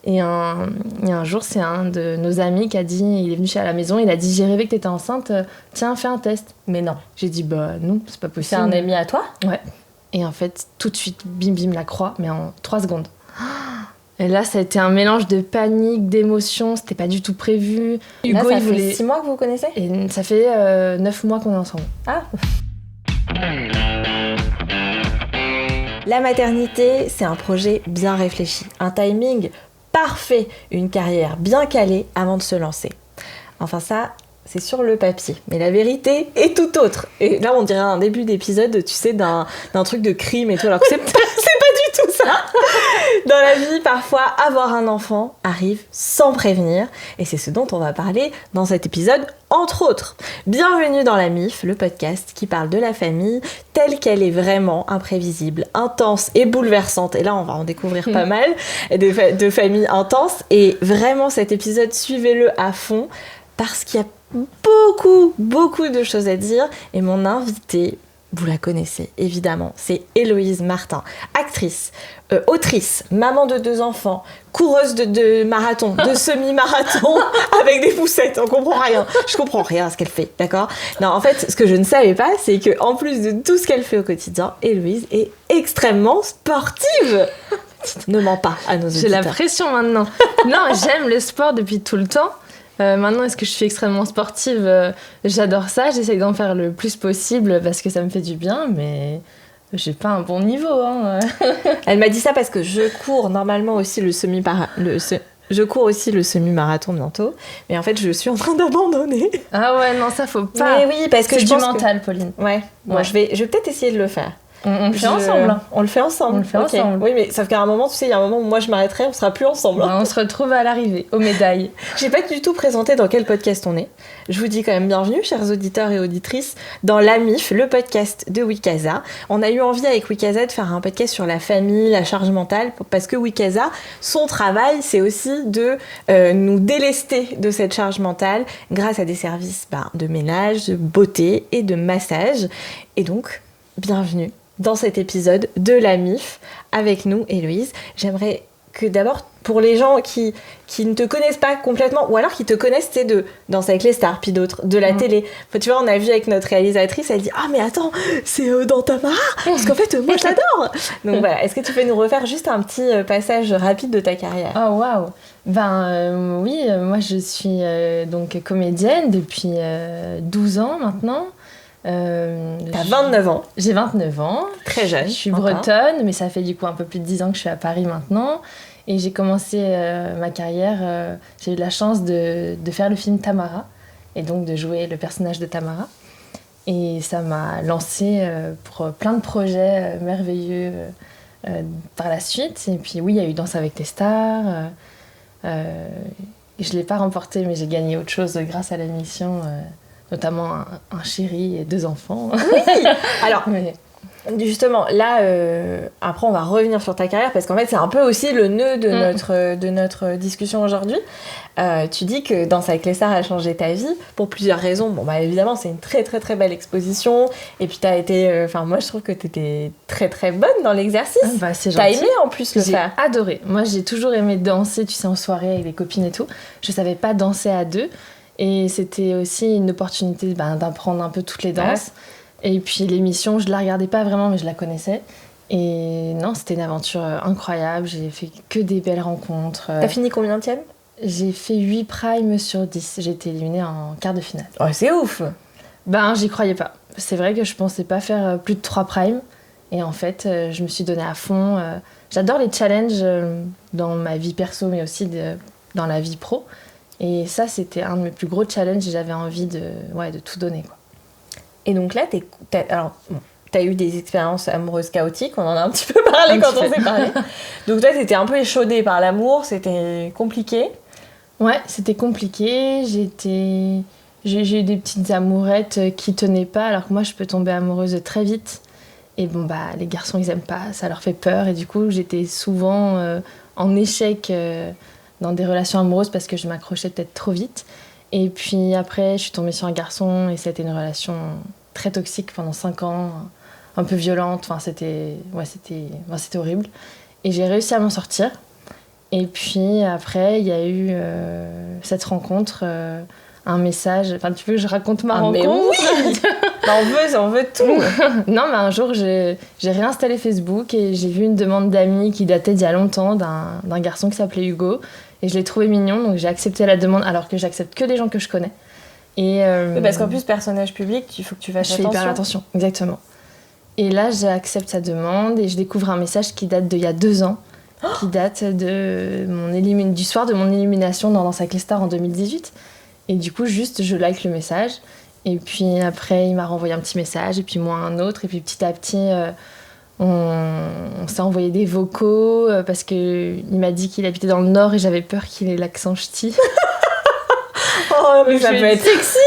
Et un jour, c'est un de nos amis qui a dit, il est venu à la maison, il a dit, j'ai rêvé que t'étais enceinte, tiens, fais un test. Mais non. J'ai dit, bah non, c'est pas possible. C'est un ami à toi ? Ouais. Et en fait, tout de suite, bim bim, la croix, mais en 3 secondes. Et là, ça a été un mélange de panique, d'émotion, c'était pas du tout prévu. Hugo, il voulait... 6 mois que vous vous connaissez ? Et ça fait 9 mois qu'on est ensemble. Ah. La maternité, c'est un projet bien réfléchi, un timing parfait, une carrière bien calée avant de se lancer. Enfin ça, c'est sur le papier, mais la vérité est tout autre. Et là, on dirait un début d'épisode, tu sais, d'un truc de crime et tout, alors que c'est pas du tout ça. Dans la vie, parfois, avoir un enfant arrive sans prévenir, et c'est ce dont on va parler dans cet épisode, entre autres. Bienvenue dans La MIF, le podcast qui parle de la famille telle qu'elle est vraiment imprévisible, intense et bouleversante. Et là, on va en découvrir pas mal de familles intenses. Et vraiment, cet épisode, suivez-le à fond, parce qu'il y a beaucoup de choses à dire. Et mon invitée, vous la connaissez évidemment, c'est Héloïse Martin, actrice, autrice, maman de 2 enfants, coureuse de marathon, de semi-marathon avec des poussettes, on comprend rien. Je comprends rien à ce qu'elle fait, d'accord ? Non, en fait, ce que je ne savais pas, c'est que en plus de tout ce qu'elle fait au quotidien, Héloïse est extrêmement sportive. Ne mens pas à nos auditeurs. J'ai la pression maintenant. Non, j'aime le sport depuis tout le temps. Maintenant, est-ce que je suis extrêmement sportive ? J'adore ça, j'essaye d'en faire le plus possible parce que ça me fait du bien, mais j'ai pas un bon niveau. Hein. Elle m'a dit ça parce que je cours normalement aussi je cours aussi le semi-marathon bientôt, mais en fait, je suis en train d'abandonner. Ah ouais, non, ça faut pas. Mais oui, parce que c'est je pense mental, Pauline. Ouais, moi je vais peut-être essayer de le faire. On le fait ensemble. On le fait ensemble. Okay. Oui, mais sauf qu'à un moment, tu sais, il y a un moment où moi je m'arrêterai, on sera plus ensemble. On se retrouve à l'arrivée, aux médailles. J'ai pas du tout présenté dans quel podcast on est. Je vous dis quand même bienvenue, chers auditeurs et auditrices, dans La MIF, le podcast de Wikaza. On a eu envie avec Wikaza de faire un podcast sur la famille, la charge mentale, parce que Wikaza, son travail, c'est aussi de nous délester de cette charge mentale grâce à des services de ménage, de beauté et de massage. Et donc, bienvenue dans cet épisode de La MIF avec nous, Héloïse. J'aimerais que d'abord, pour les gens qui ne te connaissent pas complètement, ou alors qui te connaissent, c'est de Danser avec les stars, puis d'autres, de la télé. Enfin, tu vois, on a vu avec notre réalisatrice, elle dit « Ah, mais attends, c'est dans Tamara !» Parce qu'en fait, moi, je l'adore. Donc voilà, est-ce que tu peux nous refaire juste un petit passage rapide de ta carrière ? Oh, waouh. Oui, moi, je suis donc comédienne depuis 12 ans maintenant. T'as 29 ans. J'ai 29 ans. Très jeune. Je suis bretonne, mais ça fait du coup un peu plus de 10 ans que je suis à Paris maintenant. Et j'ai commencé ma carrière, j'ai eu la chance de faire le film Tamara, et donc de jouer le personnage de Tamara. Et ça m'a lancée pour plein de projets merveilleux par la suite. Et puis oui, il y a eu Danse avec les stars. Je ne l'ai pas remporté, mais j'ai gagné autre chose grâce à l'émission. Notamment un chéri et 2 enfants. Oui. Alors, justement, là, après, on va revenir sur ta carrière, parce qu'en fait, c'est un peu aussi le nœud de notre discussion aujourd'hui. Tu dis que Danse avec les stars a changé ta vie pour plusieurs raisons. Bon, évidemment, c'est une très, très, très belle exposition. Et puis, t'as été... moi, je trouve que t'étais très, très bonne dans l'exercice. C'est gentil. T'as aimé, en plus, le faire. J'ai adoré. Moi, j'ai toujours aimé danser, tu sais, en soirée avec les copines et tout. Je savais pas danser à 2. Et c'était aussi une opportunité d'apprendre un peu toutes les danses. Ouais. Et puis l'émission, je la regardais pas vraiment, mais je la connaissais. Et non, c'était une aventure incroyable. J'ai fait que des belles rencontres. T'as fini combienième ? J'ai fait 8 primes sur 10. J'ai été éliminée en quart de finale. Oh, c'est ouf ! J'y croyais pas. C'est vrai que je pensais pas faire plus de 3 primes. Et en fait, je me suis donnée à fond. J'adore les challenges dans ma vie perso, mais aussi dans la vie pro. Et ça, c'était un de mes plus gros challenges et j'avais envie de tout donner, quoi. Et donc là, t'as eu des expériences amoureuses chaotiques, on en a un petit peu parlé quand on s'est parlé. Donc toi, t'étais un peu échaudée par l'amour, c'était compliqué. Ouais, c'était compliqué. J'ai eu des petites amourettes qui tenaient pas, alors que moi, je peux tomber amoureuse très vite. Et les garçons, ils aiment pas, ça leur fait peur. Et du coup, j'étais souvent en échec... dans des relations amoureuses parce que je m'accrochais peut-être trop vite. Et puis après, je suis tombée sur un garçon et c'était une relation très toxique pendant 5 ans, un peu violente. Enfin, c'était horrible. Et j'ai réussi à m'en sortir. Et puis après, il y a eu cette rencontre, un message. Enfin, tu veux que je raconte ma rencontre? Mais oui. On veut tout. Non, mais un jour, j'ai réinstallé Facebook et j'ai vu une demande d'amis qui datait d'il y a longtemps d'un garçon qui s'appelait Hugo. Et je l'ai trouvé mignon, donc j'ai accepté la demande, alors que j'accepte que des gens que je connais. Et, oui, parce qu'en plus, personnage public, il faut que tu fasses attention. Je fais hyper attention, exactement. Et là, j'accepte sa demande et je découvre un message qui date d'il y a 2 ans, qui date du soir de mon élimination dans Danse avec les stars en 2018. Et du coup, juste, je like le message. Et puis après, il m'a renvoyé un petit message, et puis moi un autre. Et puis petit à petit, on s'est envoyé des vocaux, parce qu'il m'a dit qu'il habitait dans le Nord et j'avais peur qu'il ait l'accent ch'ti. Oh, mais ça peut être sexy.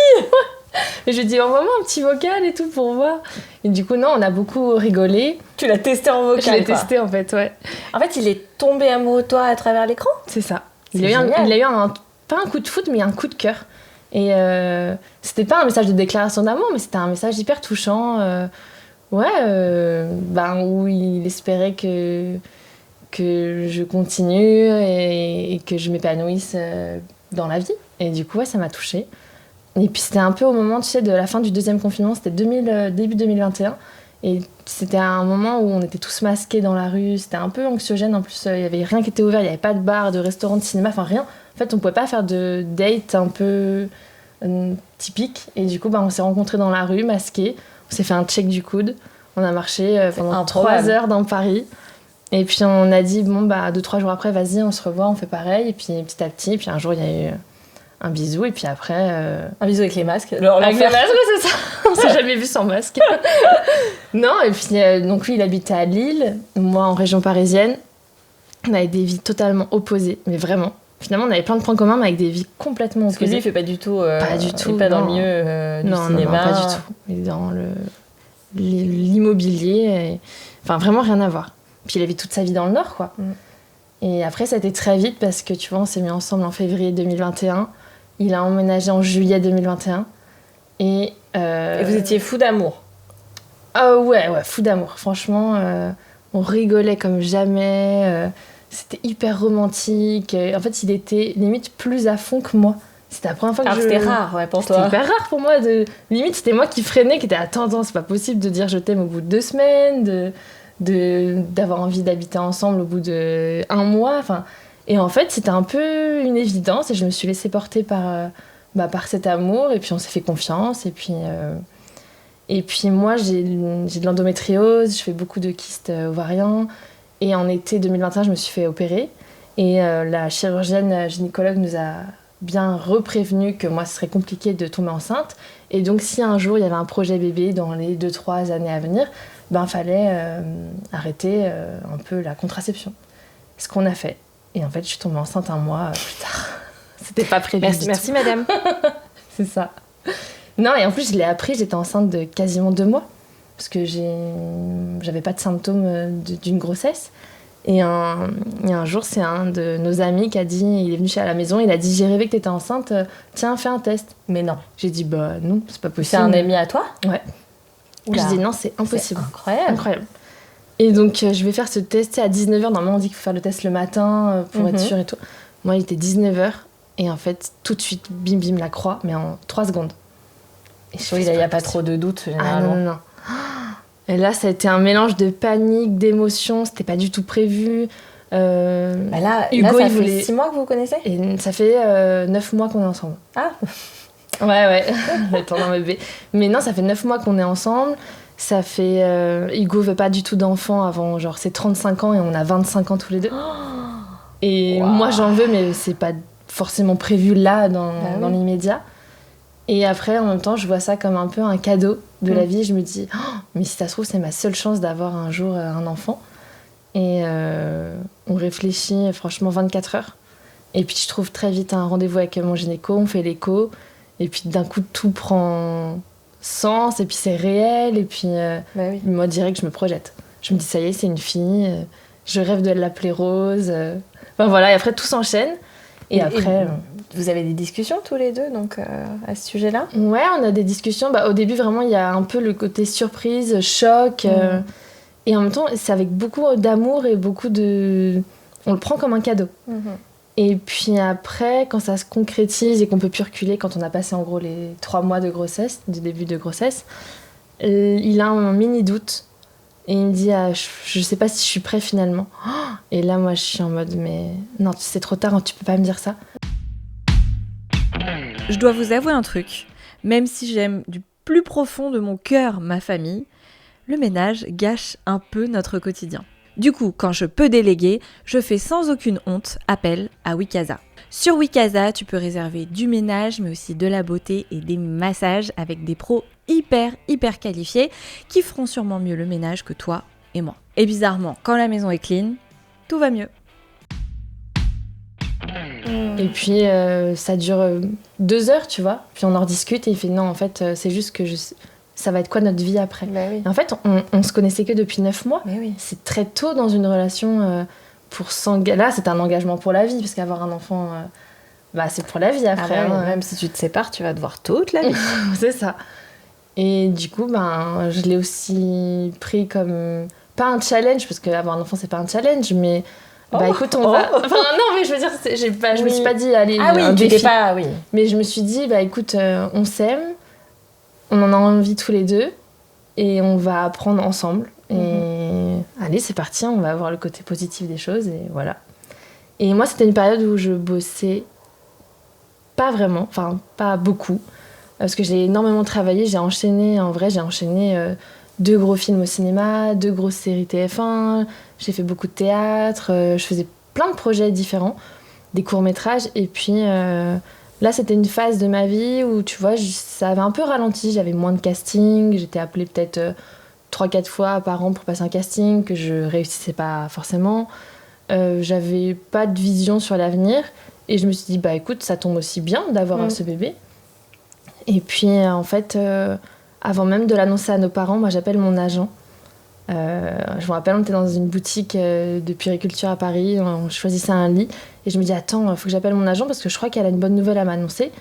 Et je lui ai dit, envoie-moi un petit vocal et tout pour voir. Et du coup, non, on a beaucoup rigolé. Tu l'as testé en vocal? Je l'ai testé en fait, ouais. En fait, il est tombé amoureux de toi à travers l'écran? C'est ça. Il a eu pas un coup de foudre, mais un coup de cœur. Et c'était pas un message de déclaration d'amour, mais c'était un message hyper touchant. Où il espérait que je continue et que je m'épanouisse dans la vie. Et du coup, ouais, ça m'a touchée. Et puis c'était un peu au moment, tu sais, de la fin du 2e confinement, c'était début 2021. Et c'était un moment où on était tous masqués dans la rue, c'était un peu anxiogène. En plus, il y avait rien qui était ouvert, il n'y avait pas de bar, de restaurant, de cinéma, enfin rien. En fait, on pouvait pas faire de date un peu typique. Et du coup, on s'est rencontrés dans la rue, masqués. On s'est fait un check du coude. On a marché pendant 3 heures dans Paris. Et puis on a dit, 2-3 jours après, vas-y, on se revoit, on fait pareil. Et puis petit à petit, puis un jour, il y a eu un bisou. Et puis après... Un bisou avec les masques. Avec les masques, c'est ça. On s'est jamais vu sans masque. Non, et puis donc lui, il habitait à Lille, moi en région parisienne. On avait des vies totalement opposées, mais vraiment. Finalement, on avait plein de points communs, mais avec des vies complètement opposées. Parce que lui, il fait pas du tout... pas du tout. Il est pas dans le milieu du cinéma. Non, pas du tout. Il est dans l'immobilier. Enfin, vraiment rien à voir. Puis il a vécu toute sa vie dans le Nord, quoi. Et après, ça a été très vite parce que, tu vois, on s'est mis ensemble en février 2021. Il a emménagé en juillet 2021. Et vous étiez fous d'amour? Ouais, fous d'amour. Franchement, on rigolait comme jamais. C'était hyper romantique. En fait, il était limite plus à fond que moi. C'était la première fois que c'était rare, ouais, pour toi. C'était hyper rare pour moi. Limite, c'était moi qui freinais, qui était attends, c'est pas possible de dire je t'aime au bout de 2 semaines, d'avoir envie d'habiter ensemble au bout de 1 mois. Enfin, et en fait, c'était un peu une évidence et je me suis laissée porter par cet amour. Et puis, on s'est fait confiance. Et puis moi, j'ai de l'endométriose, je fais beaucoup de kystes ovariens. Et en été 2021, je me suis fait opérer. Et la chirurgienne gynécologue nous a bien reprévenu que moi, ce serait compliqué de tomber enceinte. Et donc, si un jour, il y avait un projet bébé dans les 2-3 années à venir, fallait arrêter un peu la contraception. Ce qu'on a fait. Et en fait, je suis tombée enceinte 1 mois plus tard. C'était pas prévu. Merci madame. C'est ça. Non, et en plus, je l'ai appris, j'étais enceinte de quasiment 2 mois. Parce que j'avais pas de symptômes d'une grossesse. Et un jour, c'est un de nos amis qui a dit, il est venu à la maison, il a dit, j'ai rêvé que t'étais enceinte, tiens, fais un test. Mais non. J'ai dit, non, c'est pas possible. C'est un ami à toi? Ouais. J'ai dit, non, c'est impossible. C'est incroyable. Et donc, je vais faire ce test à 19h. Normalement, on dit qu'il faut faire le test le matin pour être sûr et tout. Moi, il était 19h. Et en fait, tout de suite, bim, bim, la croix, mais en 3 secondes. Et oui, là, il n'y a pas trop de doute, généralement. Ah non. Et là, ça a été un mélange de panique, d'émotion. C'était pas du tout prévu. Hugo, ça fait 6 mois que vous vous connaissez? Et ça fait 9 mois qu'on est ensemble. Ah. Ouais. Le temps d'un bébé. Mais non, ça fait 9 mois qu'on est ensemble. Ça fait... Hugo veut pas du tout d'enfant avant ses 35 ans et on a 25 ans tous les deux. Et moi, j'en veux, mais c'est pas forcément prévu là, dans l'immédiat. Et après, en même temps, je vois ça comme un peu un cadeau de la vie. Je me dis, mais si ça se trouve, c'est ma seule chance d'avoir un jour un enfant. Et on réfléchit franchement 24 heures. Et puis je trouve très vite un rendez-vous avec mon gynéco, on fait l'écho. Et puis d'un coup, tout prend sens. Et puis c'est réel. Et puis moi, direct, je me projette. Je me dis, ça y est, c'est une fille. Je rêve de l'appeler Rose. Enfin voilà, et après, tout s'enchaîne. Et après... Vous avez des discussions tous les deux donc, à ce sujet-là? Ouais, on a des discussions. Au début, vraiment, il y a un peu le côté surprise, choc. Et en même temps, c'est avec beaucoup d'amour et beaucoup de on le prend comme un cadeau. Et puis après, quand ça se concrétise et qu'on peut plus reculer, quand on a passé en gros les 3 mois de grossesse, du début de grossesse, il a un mini doute. Et il me dit, je sais pas si je suis prêt finalement. Et là, moi, je suis en mode, mais non, c'est trop tard, tu peux pas me dire ça. Je dois vous avouer un truc. Même si j'aime du plus profond de mon cœur ma famille, le ménage gâche un peu notre quotidien. Du coup, quand je peux déléguer, je fais sans aucune honte appel à Wikasa. Sur Wikasa, tu peux réserver du ménage, mais aussi de la beauté et des massages avec des pros hyper qualifiés qui feront sûrement mieux le ménage que toi et moi. Et bizarrement, quand la maison est clean, tout va mieux. Et puis ça dure 2 heures, tu vois. Puis on en rediscute et il fait non, en fait, c'est juste que ça va être quoi notre vie après. Oui. Et en fait, on se connaissait que depuis 9 mois. Oui. C'est très tôt dans une relation pour s'engager. Là, c'est un engagement pour la vie, parce qu'avoir un enfant, c'est pour la vie après. Même si tu te sépares, tu vas te voir toute la vie. C'est ça. Et du coup, je l'ai aussi pris comme, pas un challenge, parce qu'avoir un enfant, c'est pas un challenge, mais écoute, on va... Enfin, non, mais je veux dire, je me suis pas dit, allez, un défi. Mais je me suis dit, écoute, on s'aime, on en a envie tous les deux, et on va apprendre ensemble. Et allez, c'est parti, on va voir le côté positif des choses, et voilà. Et moi, c'était une période où je bossais pas vraiment, enfin, pas beaucoup, parce que j'ai énormément travaillé, j'ai enchaîné 2 gros films au cinéma, 2 grosses séries TF1, j'ai fait beaucoup de théâtre, je faisais plein de projets différents, des courts-métrages, et puis là c'était une phase de ma vie où tu vois, ça avait un peu ralenti, j'avais moins de casting, j'étais appelée peut-être 3-4 fois par an pour passer un casting, que je réussissais pas forcément, j'avais pas de vision sur l'avenir, et je me suis dit, écoute, ça tombe aussi bien d'avoir ce bébé. Et puis en fait, avant même de l'annoncer à nos parents, moi j'appelle mon agent. Je me rappelle, on était dans une boutique de puériculture à Paris, on choisissait un lit, et je me dis, attends, il faut que j'appelle mon agent parce que je crois qu'elle a une bonne nouvelle à m'annoncer.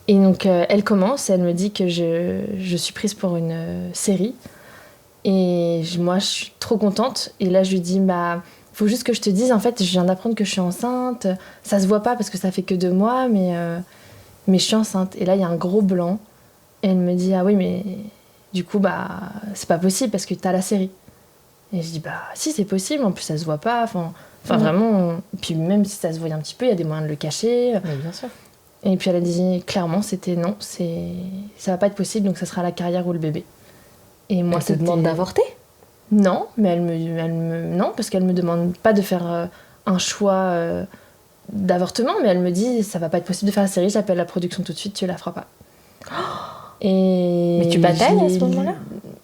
Et donc elle commence, elle me dit que je suis prise pour une série. Et moi je suis trop contente, et là je lui dis, faut juste que je te dise, en fait je viens d'apprendre que je suis enceinte, ça se voit pas parce que ça fait que 2 mois, mais je suis enceinte. Et là il y a un gros blanc, et elle me dit, ah oui, mais du coup c'est pas possible parce que t'as la série. Et je dis, si, c'est possible, en plus ça se voit pas, enfin vraiment, puis même si ça se voyait un petit peu, il y a des moyens de le cacher. Mais bien sûr. Et puis elle a dit clairement, c'était non, ça va pas être possible, donc ça sera la carrière ou le bébé. Et moi, elle te demande d'avorter ? Non, mais non, parce qu'elle me demande pas de faire un choix d'avortement, mais elle me dit, ça va pas être possible de faire la série, j'appelle la production tout de suite, tu la feras pas. Mais tu batailles à ce moment-là ?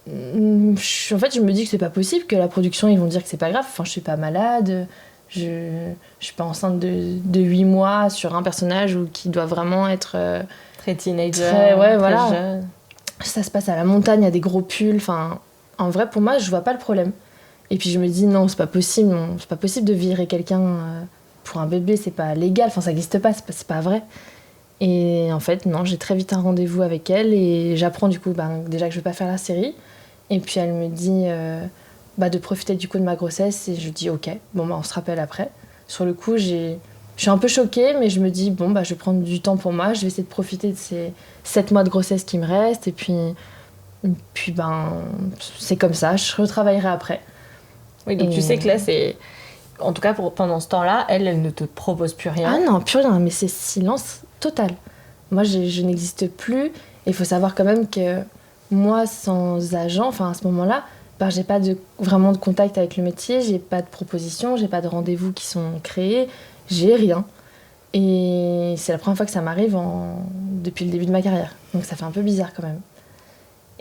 En fait, je me dis que c'est pas possible, que la production, ils vont dire que c'est pas grave. Enfin, je suis pas malade, je suis pas enceinte de 8 mois sur un personnage qui doit vraiment être... très teenager, très jeune. Ça se passe à la montagne, il y a des gros pulls, enfin... En vrai, pour moi, je vois pas le problème. Et puis je me dis, non, c'est pas possible de virer quelqu'un pour un bébé, c'est pas légal, enfin ça existe pas, c'est pas vrai. Et en fait, non, j'ai très vite un rendez-vous avec elle, et j'apprends du coup déjà que je vais pas faire la série. Et puis elle me dit de profiter du coup de ma grossesse, et je dis ok, on se rappelle après. Sur le coup, je suis un peu choquée, mais je me dis je vais prendre du temps pour moi, je vais essayer de profiter de ces 7 mois de grossesse qui me restent, et puis c'est comme ça, je retravaillerai après. Oui, donc tu sais que là, c'est... En tout cas, pendant ce temps-là, elle ne te propose plus rien. Ah non, plus rien, mais c'est silence total. Moi, je n'existe plus, et il faut savoir quand même que moi, sans agent, enfin à ce moment-là, j'ai pas vraiment de contact avec le métier, j'ai pas de propositions, j'ai pas de rendez-vous qui sont créés, j'ai rien. Et c'est la première fois que ça m'arrive depuis le début de ma carrière, donc ça fait un peu bizarre quand même.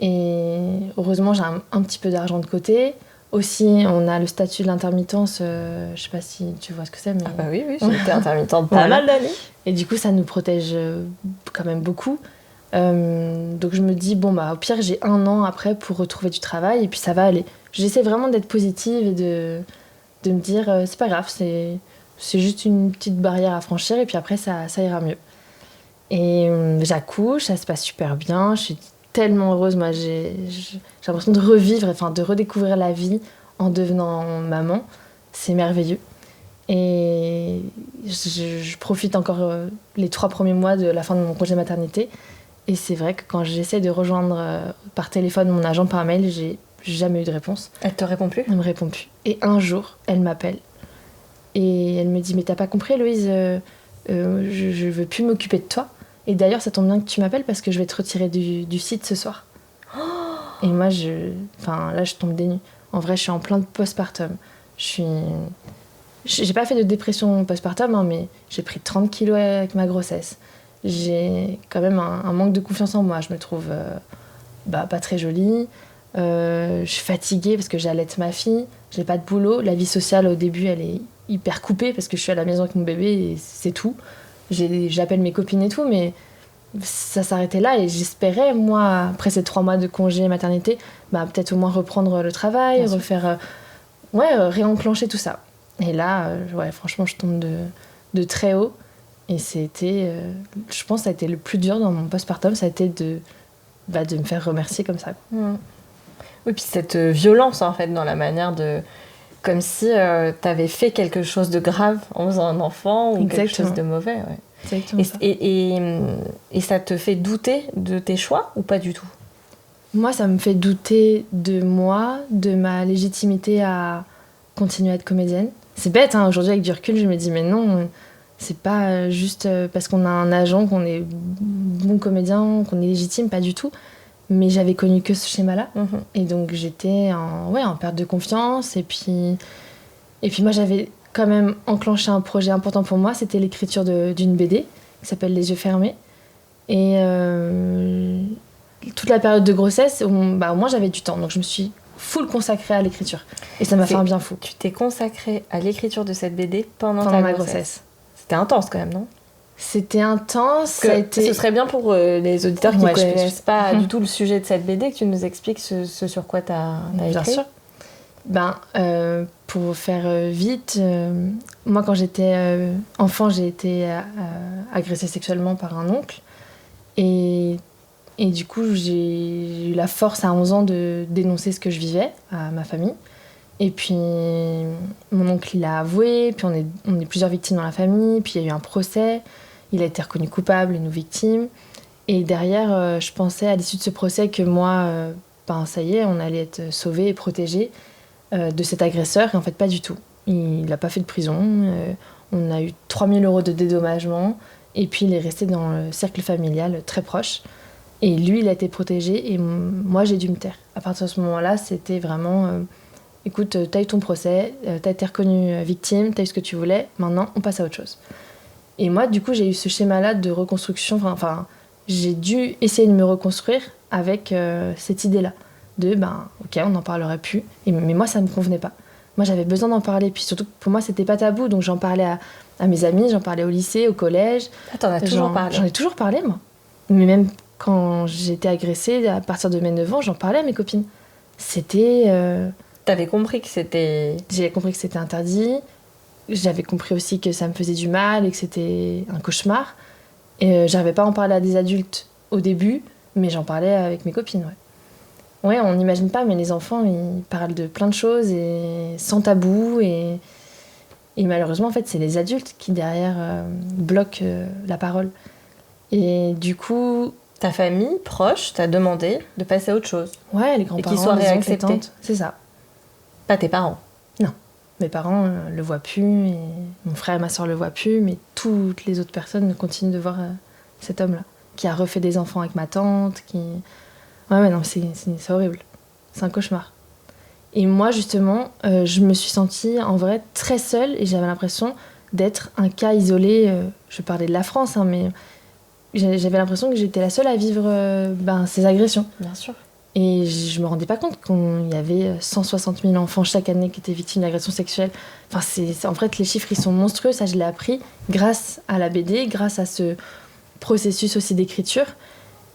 Et heureusement, j'ai un petit peu d'argent de côté. Aussi, on a le statut de l'intermittence, je sais pas si tu vois ce que c'est, mais... Ah oui, j'ai été intermittente pas mal d'années. Et du coup, ça nous protège quand même beaucoup. Donc je me dis, au pire, j'ai 1 an après pour retrouver du travail, et puis ça va aller. J'essaie vraiment d'être positive et de me dire, c'est pas grave, c'est juste une petite barrière à franchir, et puis après, ça ira mieux. Et j'accouche, ça se passe super bien, je suis tellement heureuse. Moi, j'ai l'impression de revivre, de redécouvrir la vie en devenant maman. C'est merveilleux. Et je profite encore les 3 premiers mois de la fin de mon congé maternité. Et c'est vrai que quand j'essaie de rejoindre par téléphone mon agent par mail, j'ai jamais eu de réponse. Elle te répond plus ? Elle me répond plus. Et un jour, elle m'appelle. Et elle me dit, mais t'as pas compris, Héloïse, je veux plus m'occuper de toi. Et d'ailleurs, ça tombe bien que tu m'appelles parce que je vais te retirer du site ce soir. Et moi, là, je tombe des nues. En vrai, je suis en plein de postpartum. J'ai pas fait de dépression postpartum, hein, mais j'ai pris 30 kilos avec ma grossesse. J'ai quand même un manque de confiance en moi. Je me trouve pas très jolie. Je suis fatiguée parce que j'allaite ma fille. J'ai pas de boulot. La vie sociale, au début, elle est hyper coupée parce que je suis à la maison avec mon bébé et c'est tout. J'appelle mes copines et tout, mais ça s'arrêtait là. Et j'espérais, moi, après ces 3 mois de congé maternité, peut-être au moins reprendre le travail, réenclencher tout ça. Et là, franchement, je tombe de très haut. Et c'était, je pense que ça a été le plus dur dans mon postpartum, ça a été de me faire remercier comme ça. Oui, puis cette violence, en fait, dans la manière de... Comme si t'avais fait quelque chose de grave en faisant un enfant ou quelque chose de mauvais. Ouais. Exactement ça. Et ça te fait douter de tes choix ou pas du tout ? Moi, ça me fait douter de moi, de ma légitimité à continuer à être comédienne. C'est bête, hein, aujourd'hui, avec du recul, je me dis, mais non, c'est pas juste parce qu'on a un agent qu'on est bon comédien, qu'on est légitime, pas du tout. Mais j'avais connu que ce schéma-là. Et donc, j'étais en perte de confiance. Et puis moi, j'avais quand même enclenché un projet important pour moi. C'était l'écriture d'une BD qui s'appelle Les yeux fermés. Et toute la période de grossesse, au moins, j'avais du temps. Donc, je me suis full consacrée à l'écriture. Et ça m'a fait un bien fou. Tu t'es consacrée à l'écriture de cette BD pendant ma grossesse. C'était intense quand même, non ? C'était intense. Ce serait bien pour les auditeurs qui ne connaissent pas du tout le sujet de cette BD que tu nous expliques ce sur quoi tu as écrit. Bien sûr. Pour faire vite, moi quand j'étais enfant, j'ai été agressée sexuellement par un oncle. Et du coup, j'ai eu la force à 11 ans de dénoncer ce que je vivais à ma famille. Et puis, mon oncle, il a avoué. Puis, on est plusieurs victimes dans la famille. Puis, il y a eu un procès. Il a été reconnu coupable et nous victimes. Et derrière, je pensais à l'issue de ce procès que moi, ça y est, on allait être sauvés et protégés de cet agresseur. Et en fait, pas du tout. Il n'a pas fait de prison. On a eu 3 000 € de dédommagement. Et puis, il est resté dans le cercle familial très proche. Et lui, il a été protégé. Et moi, j'ai dû me taire. À partir de ce moment-là, c'était vraiment... écoute, t'as eu ton procès, t'as été reconnue victime, t'as eu ce que tu voulais. Maintenant, on passe à autre chose. Et moi, du coup, j'ai eu ce schéma-là de reconstruction. J'ai dû essayer de me reconstruire avec cette idée-là. Ok, on n'en parlerait plus. Mais moi, ça ne me convenait pas. Moi, j'avais besoin d'en parler. Puis surtout, pour moi, c'était pas tabou. Donc, j'en parlais à mes amis, j'en parlais au lycée, au collège. Ah, t'en as toujours parlé ? J'en ai toujours parlé, moi. Mais même quand j'étais agressée, à partir de mes 9 ans, j'en parlais à mes copines. C'était... T'avais compris que c'était... J'ai compris que c'était interdit. J'avais compris aussi que ça me faisait du mal et que c'était un cauchemar. Et j'arrivais pas à en parler à des adultes au début, mais j'en parlais avec mes copines, ouais. Ouais, on n'imagine pas, mais les enfants, ils parlent de plein de choses et sans tabou. Et malheureusement, en fait, c'est les adultes qui, derrière, bloquent la parole. Et du coup... Ta famille proche t'a demandé de passer à autre chose. Ouais, les grands-parents, et qu'ils soient réacceptés. C'est ça. Pas tes parents. Non. Mes parents le voient plus, et mon frère et ma soeur le voient plus, mais toutes les autres personnes continuent de voir cet homme-là, qui a refait des enfants avec ma tante, qui... Ouais, non, c'est horrible. C'est un cauchemar. Et moi, justement, je me suis sentie, en vrai, très seule, et j'avais l'impression d'être un cas isolé. Je parlais de la France, hein, mais j'avais l'impression que j'étais la seule à vivre ces agressions. Bien sûr. Et je me rendais pas compte qu'il y avait 160 000 enfants chaque année qui étaient victimes d'agressions sexuelles. En fait, les chiffres, ils sont monstrueux. Ça, je l'ai appris grâce à la BD, grâce à ce processus aussi d'écriture.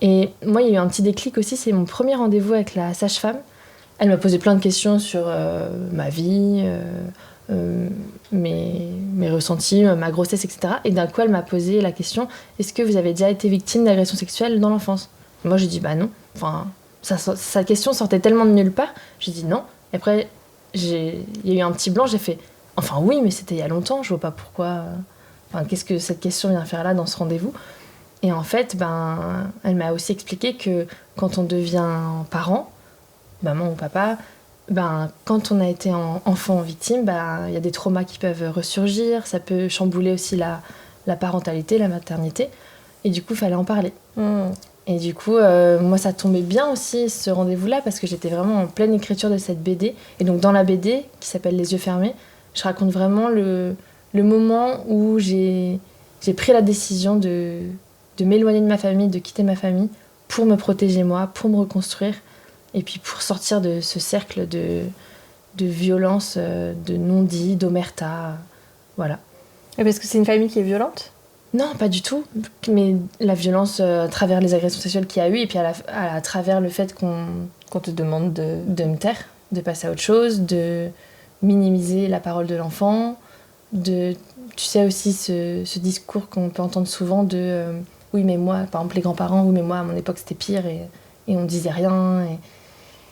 Et moi, il y a eu un petit déclic aussi. C'est mon premier rendez-vous avec la sage-femme. Elle m'a posé plein de questions sur ma vie, mes ressentis, ma grossesse, etc. Et d'un coup, elle m'a posé la question, est-ce que vous avez déjà été victime d'agressions sexuelles dans l'enfance ? Et moi, j'ai dit, non. Sa question sortait tellement de nulle part, j'ai dit non. Et après, il y a eu un petit blanc, j'ai fait Enfin oui, mais c'était il y a longtemps, je vois pas pourquoi... Enfin, qu'est-ce que cette question vient faire là dans ce rendez-vous ? Et en fait, elle m'a aussi expliqué que quand on devient parent, maman ou papa, quand on a été enfant victime, il y a des traumas qui peuvent ressurgir, ça peut chambouler aussi la parentalité, la maternité. Et du coup, il fallait en parler. Et du coup, moi, ça tombait bien aussi, ce rendez-vous-là, parce que j'étais vraiment en pleine écriture de cette BD. Et donc, dans la BD, qui s'appelle Les yeux fermés, je raconte vraiment le moment où j'ai pris la décision de m'éloigner de ma famille, de quitter ma famille, pour me protéger moi, pour me reconstruire, et puis pour sortir de ce cercle de violence, de non-dit, d'omerta. Voilà. Et parce que c'est une famille qui est violente ? Non, pas du tout. Mais la violence à travers les agressions sexuelles qu'il y a eu, et puis à travers le fait qu'on te demande de me taire, de passer à autre chose, de minimiser la parole de l'enfant, tu sais aussi ce discours qu'on peut entendre souvent de oui mais moi, par exemple les grands-parents, oui mais moi à mon époque c'était pire et on disait rien et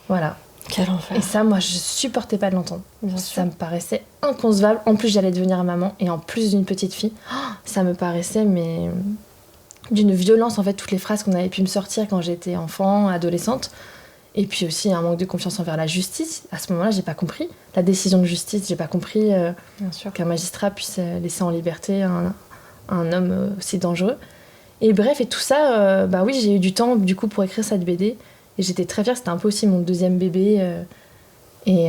voilà. Quel enfer. Et ça, moi je supportais pas de l'entendre. Ça me paraissait inconcevable. En plus j'allais devenir maman et en plus d'une petite fille, ça me paraissait mais d'une violence en fait, toutes les phrases qu'on avait pu me sortir quand j'étais enfant, adolescente. Et puis aussi un manque de confiance envers la justice. À ce moment-là, j'ai pas compris la décision de justice. J'ai pas compris qu'un magistrat puisse laisser en liberté un homme aussi dangereux. Et bref, et tout ça, oui, j'ai eu du temps du coup pour écrire cette BD. Et j'étais très fière. C'était un peu aussi mon deuxième bébé. Oui,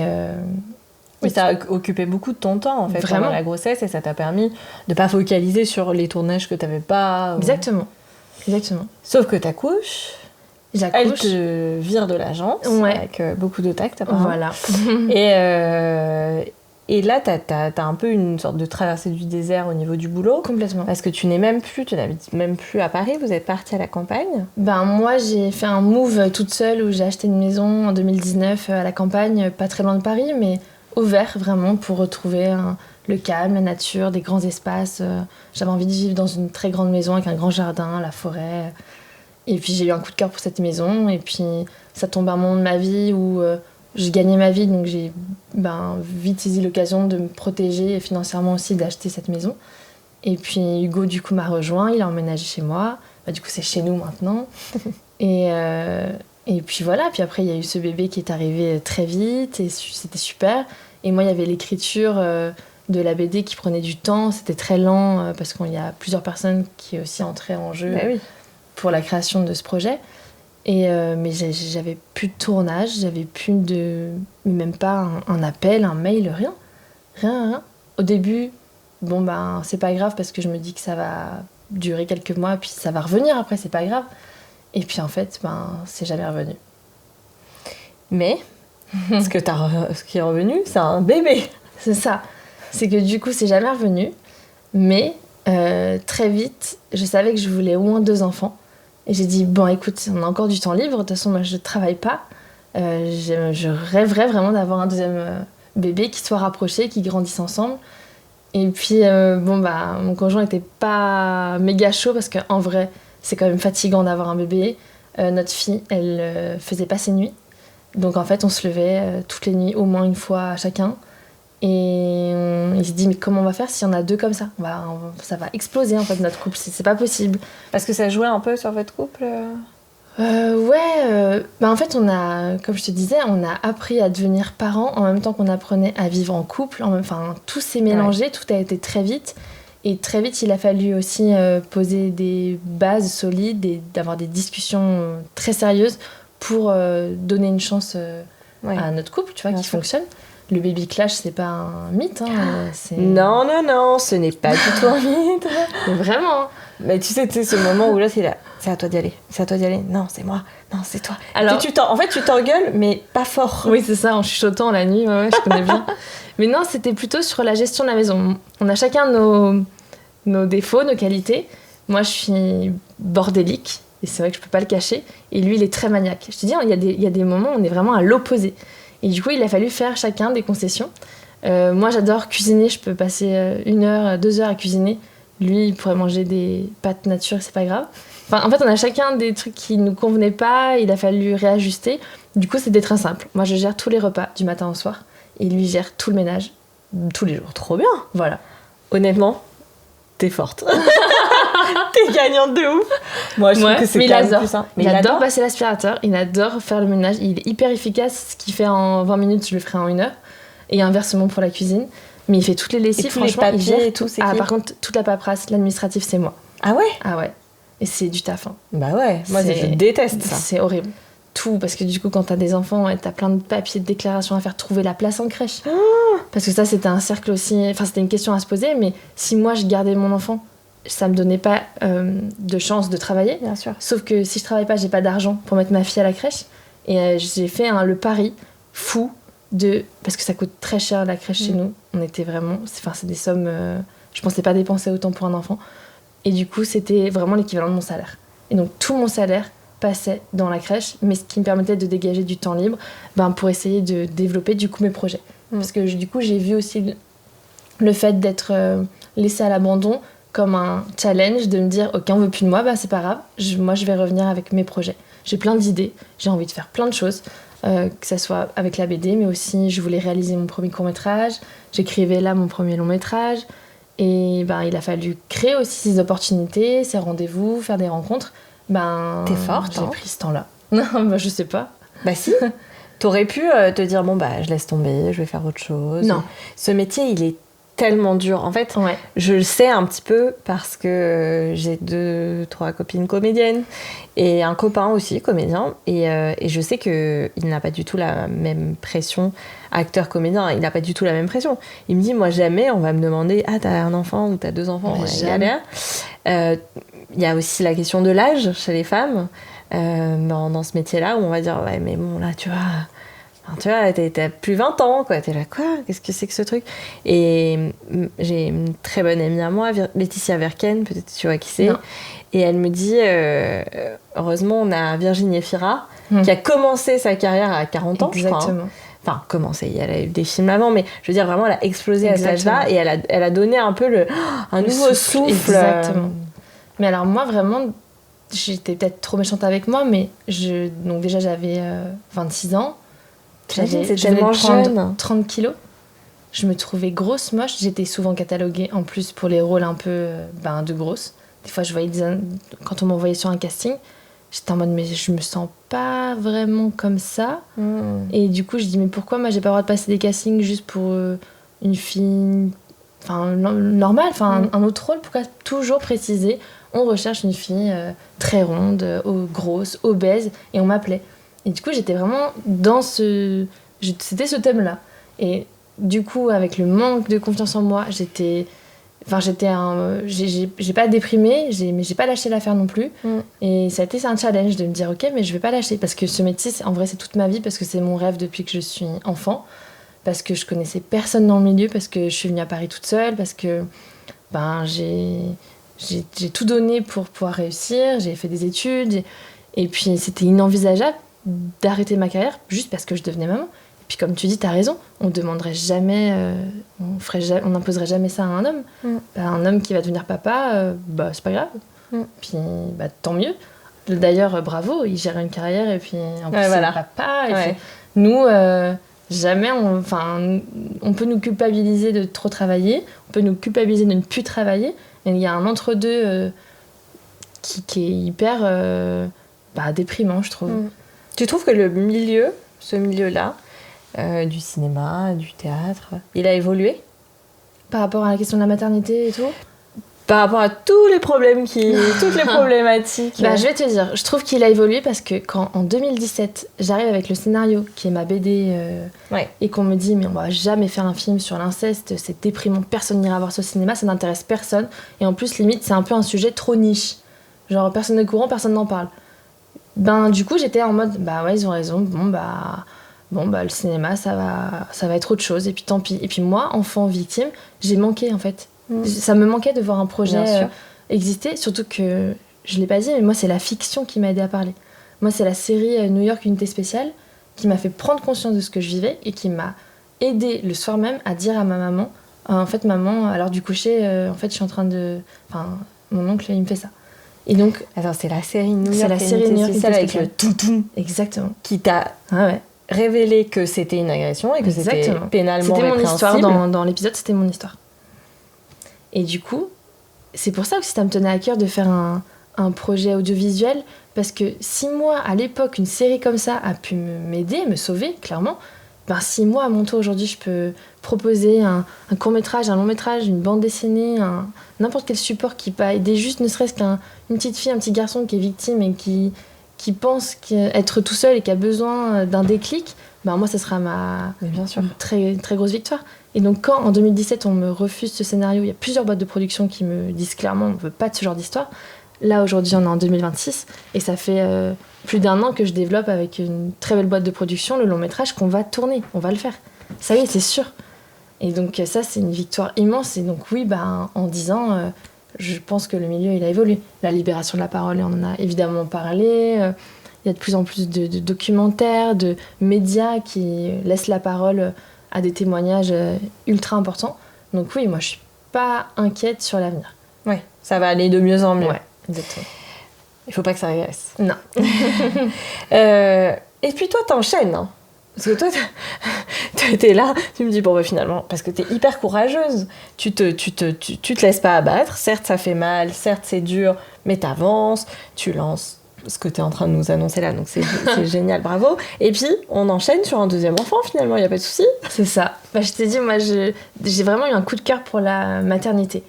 ça a occupé beaucoup de ton temps en fait vraiment. Pendant la grossesse et ça t'a permis de pas focaliser sur les tournages que t'avais pas. Exactement. Sauf que t'accouches. J'accouche. Elle te vire de l'agence avec beaucoup de tact apparemment. Voilà. Et là, t'as un peu une sorte de traversée du désert au niveau du boulot. Complètement. Parce que tu n'habites même plus à Paris, vous êtes partie à la campagne. Moi, j'ai fait un move toute seule où j'ai acheté une maison en 2019 à la campagne, pas très loin de Paris, mais au vert vraiment pour retrouver le calme, la nature, des grands espaces. J'avais envie de vivre dans une très grande maison avec un grand jardin, la forêt. Et puis j'ai eu un coup de cœur pour cette maison et puis ça tombe un moment de ma vie où je gagnais ma vie donc j'ai vite saisi l'occasion de me protéger et financièrement aussi d'acheter cette maison. Et puis Hugo du coup m'a rejoint, il a emménagé chez moi, du coup c'est chez nous maintenant. et puis voilà, puis après il y a eu ce bébé qui est arrivé très vite et c'était super. Et moi il y avait l'écriture de la BD qui prenait du temps, c'était très lent parce qu'il y a plusieurs personnes qui aussi entraient en jeu. Oui. Pour la création de ce projet. Mais j'avais plus de tournage, j'avais plus même pas un appel, un mail, rien. Au début, c'est pas grave parce que je me dis que ça va durer quelques mois puis ça va revenir après, c'est pas grave. Et puis en fait, c'est jamais revenu. Mais ce qui est revenu, c'est un bébé. C'est ça. C'est que du coup, c'est jamais revenu. Mais très vite, je savais que je voulais au moins 2 enfants. Et j'ai dit, écoute, on a encore du temps libre, de toute façon, moi, je travaille pas. Je rêverais vraiment d'avoir un deuxième bébé qui soit rapproché, qui grandisse ensemble. Et puis, mon conjoint était pas méga chaud parce qu'en vrai, c'est quand même fatigant d'avoir un bébé. Notre fille, elle faisait pas ses nuits. Donc, en fait, on se levait toutes les nuits, au moins une fois chacun. Et il se dit mais comment on va faire s'il y en a 2 comme ça, ça va exploser en fait notre couple, c'est pas possible. Parce que ça jouait un peu sur votre couple En fait on a, comme je te disais, on a appris à devenir parents en même temps qu'on apprenait à vivre en couple, tout s'est mélangé, tout a été très vite. Et très vite il a fallu aussi poser des bases solides et d'avoir des discussions très sérieuses pour donner une chance à notre couple, tu vois, qui fonctionne. Le baby clash, c'est pas un mythe. Non, ce n'est pas du tout un mythe. Mais vraiment. Mais tu sais ce moment où là, c'est à toi d'y aller. Non, c'est moi. Non, c'est toi. Alors, en fait, tu t'engueules, mais pas fort. Oui, c'est ça, en chuchotant la nuit, je connais bien. Mais non, c'était plutôt sur la gestion de la maison. On a chacun nos défauts, nos qualités. Moi, je suis bordélique, et c'est vrai que je peux pas le cacher. Et lui, il est très maniaque. Je te dis, il y a des moments où on est vraiment à l'opposé. Et du coup, il a fallu faire chacun des concessions. Moi, j'adore cuisiner. Je peux passer 1 heure, 2 heures à cuisiner. Lui, il pourrait manger des pâtes nature, c'est pas grave. En fait, on a chacun des trucs qui nous convenaient pas. Il a fallu réajuster. Du coup, c'était très simple. Moi, je gère tous les repas du matin au soir. Et lui gère tout le ménage. tous les jours. Trop bien. Voilà. Honnêtement, t'es forte. T'es gagnante de ouf. Moi, je trouve que c'est mais quand même adore. plus simple. Il adore passer l'aspirateur, il adore faire le ménage, il est hyper efficace. Ce qu'il fait en 20 minutes, je le ferai en 1 heure. Et inversement pour la cuisine. Mais il fait toutes les lessives, tous les franchement, il papiers gère et tout, c'est Ah, qui par contre, toute la paperasse, l'administratif, c'est moi. Ah ouais? Ah ouais. Et c'est du taf. Hein. Bah ouais, moi je déteste ça. C'est horrible. Tout, parce que du coup, quand t'as des enfants, t'as plein de papiers de déclaration à faire, trouver la place en crèche. Parce que ça, c'était un cercle aussi. Enfin, c'était une question à se poser, mais si moi je gardais mon enfant, ça me donnait pas de chance de travailler. Bien sûr. Sauf que si je travaille pas, j'ai pas d'argent pour mettre ma fille à la crèche. Et j'ai fait le pari fou parce que ça coûte très cher la crèche chez nous. On était vraiment. C'est des sommes. Je pensais pas dépenser autant pour un enfant. Et du coup, c'était vraiment l'équivalent de mon salaire. Et donc, tout mon salaire passait dans la crèche, mais ce qui me permettait de dégager du temps libre pour essayer de développer du coup mes projets. Parce que du coup, j'ai vu aussi le fait d'être laissée à l'abandon comme un challenge, de me dire ok, on veut plus de moi, c'est pas grave, moi je vais revenir avec mes projets. J'ai plein d'idées, j'ai envie de faire plein de choses, que ça soit avec la BD, mais aussi je voulais réaliser mon premier court-métrage, j'écrivais là mon premier long-métrage, et il a fallu créer aussi ces opportunités, ces rendez-vous, faire des rencontres. T'es forte, j'ai pris ce temps-là. Non, je sais pas. Bah si. T'aurais pu te dire je laisse tomber, je vais faire autre chose. Non. Ce métier, il est tellement dur. En fait, ouais. Je le sais un petit peu parce que j'ai 2-3 copines comédiennes et un copain aussi comédien. Et je sais qu'il n'a pas du tout la même pression. Acteur-comédien, il n'a pas du tout la même pression. Il me dit, moi, jamais on va me demander « Ah, t'as un enfant ou t'as 2 enfants ?» Jamais. Il y a aussi la question de l'âge chez les femmes dans ce métier-là où on va dire « Ouais, mais bon, là, tu vois, t'as plus 20 ans, quoi. T'es là, quoi? Qu'est-ce que c'est que ce truc ?» Et j'ai une très bonne amie à moi, Laetitia Verken, peut-être tu vois qui c'est. Non. Et elle me dit, heureusement, on a Virginie Efira, qui a commencé sa carrière à 40 ans, Exactement. je crois. Hein. Enfin, commencé, elle a eu des films avant, mais je veux dire, vraiment, elle a explosé à cet âge-là et elle a donné un peu un nouveau souffle. Exactement. Mais alors, moi, vraiment, j'étais peut-être trop méchante avec moi, mais donc déjà, j'avais 26 ans. C'est tellement jeune. 30 kilos. Je me trouvais grosse, moche. J'étais souvent cataloguée en plus pour les rôles un peu de grosse. Des fois, je voyais quand on m'envoyait sur un casting, j'étais en mode mais je me sens pas vraiment comme ça. Et du coup, je dis mais pourquoi moi j'ai pas le droit de passer des castings juste pour une fille normale, un autre rôle? Pourquoi toujours préciser on recherche une fille très ronde, grosse, obèse, et on m'appelait. Et du coup, j'étais vraiment dans c'était ce thème-là. Et du coup, avec le manque de confiance en moi, j'ai pas déprimé, mais j'ai pas lâché l'affaire non plus. Et ça a été un challenge de me dire ok, mais je vais pas lâcher, parce que ce métier, en vrai, c'est toute ma vie, parce que c'est mon rêve depuis que je suis enfant, parce que je connaissais personne dans le milieu, parce que je suis venue à Paris toute seule, parce que j'ai tout donné pour pouvoir réussir, j'ai fait des études, et puis c'était inenvisageable d'arrêter ma carrière juste parce que je devenais maman. Et puis comme tu dis, t'as raison, on demanderait jamais, on n'imposerait jamais ça à un homme. Un homme qui va devenir papa, c'est pas grave. Puis tant mieux. D'ailleurs, bravo, il gère une carrière et puis en plus c'est papa. Et puis, nous, jamais, on peut nous culpabiliser de trop travailler, on peut nous culpabiliser de ne plus travailler. Et il y a un entre-deux qui est hyper déprimant, je trouve. Tu trouves que ce milieu-là, du cinéma, du théâtre, il a évolué par rapport à la question de la maternité et tout? Par rapport à tous les problèmes toutes les problématiques. Je vais te dire, je trouve qu'il a évolué parce que quand en 2017, j'arrive avec le scénario qui est ma BD et qu'on me dit mais on va jamais faire un film sur l'inceste, c'est déprimant, personne n'ira voir ce cinéma, ça n'intéresse personne. Et en plus, limite, c'est un peu un sujet trop niche. Genre, personne n'est au courant, personne n'en parle. Du coup, j'étais en mode, ils ont raison, le cinéma, ça va être autre chose, et puis tant pis. Et puis moi, enfant victime, j'ai manqué, en fait. Ça me manquait de voir un projet exister, surtout que, je l'ai pas dit, mais moi, c'est la fiction qui m'a aidée à parler. Moi, c'est la série New York Unité Spéciale qui m'a fait prendre conscience de ce que je vivais et qui m'a aidée le soir même à dire à ma maman, en fait, maman, à l'heure du coucher, en fait, je suis en train de... mon oncle, il me fait ça. Et donc... Attends, c'est la série New York. C'est la série New York Unité Spéciale avec le toutou. Exactement. Qui t'a révélé que c'était une agression et que c'était pénalement C'était mon répréhensible. histoire dans l'épisode, c'était mon histoire. Et du coup, c'est pour ça aussi ça me tenait à cœur de faire un projet audiovisuel, parce que si moi, à l'époque, une série comme ça a pu m'aider, me sauver, clairement, ben si moi, à mon tour, aujourd'hui, je peux proposer un court-métrage, un long-métrage, une bande dessinée, n'importe quel support qui peut aider juste ne serait-ce qu'une petite fille, un petit garçon qui est victime et qui pense être tout seul et qui a besoin d'un déclic, ben moi, ça sera ma très, très grosse victoire. Et donc quand, en 2017, on me refuse ce scénario, il y a plusieurs boîtes de production qui me disent clairement on ne veut pas de ce genre d'histoire. Là, aujourd'hui, on est en 2026 et ça fait plus d'1 an que je développe avec une très belle boîte de production le long-métrage qu'on va tourner, on va le faire. Ça y est, c'est sûr. Et donc ça, c'est une victoire immense. Et donc oui, ben, en 10 ans, je pense que le milieu, il a évolué. La libération de la parole, on en a évidemment parlé. Il y a de plus en plus de documentaires, de médias qui laissent la parole à des témoignages ultra importants. Donc oui, moi, je suis pas inquiète sur l'avenir. Oui, ça va aller de mieux en mieux. Ouais, exactement. Il faut pas que ça régresse. Non. Et puis toi, t'enchaînes, hein. Parce que toi, t'es là, tu me dis, bon, bah, finalement, parce que t'es hyper courageuse, tu te laisses pas abattre, certes, ça fait mal, certes, c'est dur, mais t'avances, tu lances ce que t'es en train de nous annoncer là, donc c'est génial, bravo. Et puis, on enchaîne sur un deuxième enfant, finalement, y a pas de souci. C'est ça. Bah, je t'ai dit, moi, j'ai vraiment eu un coup de cœur pour la maternité,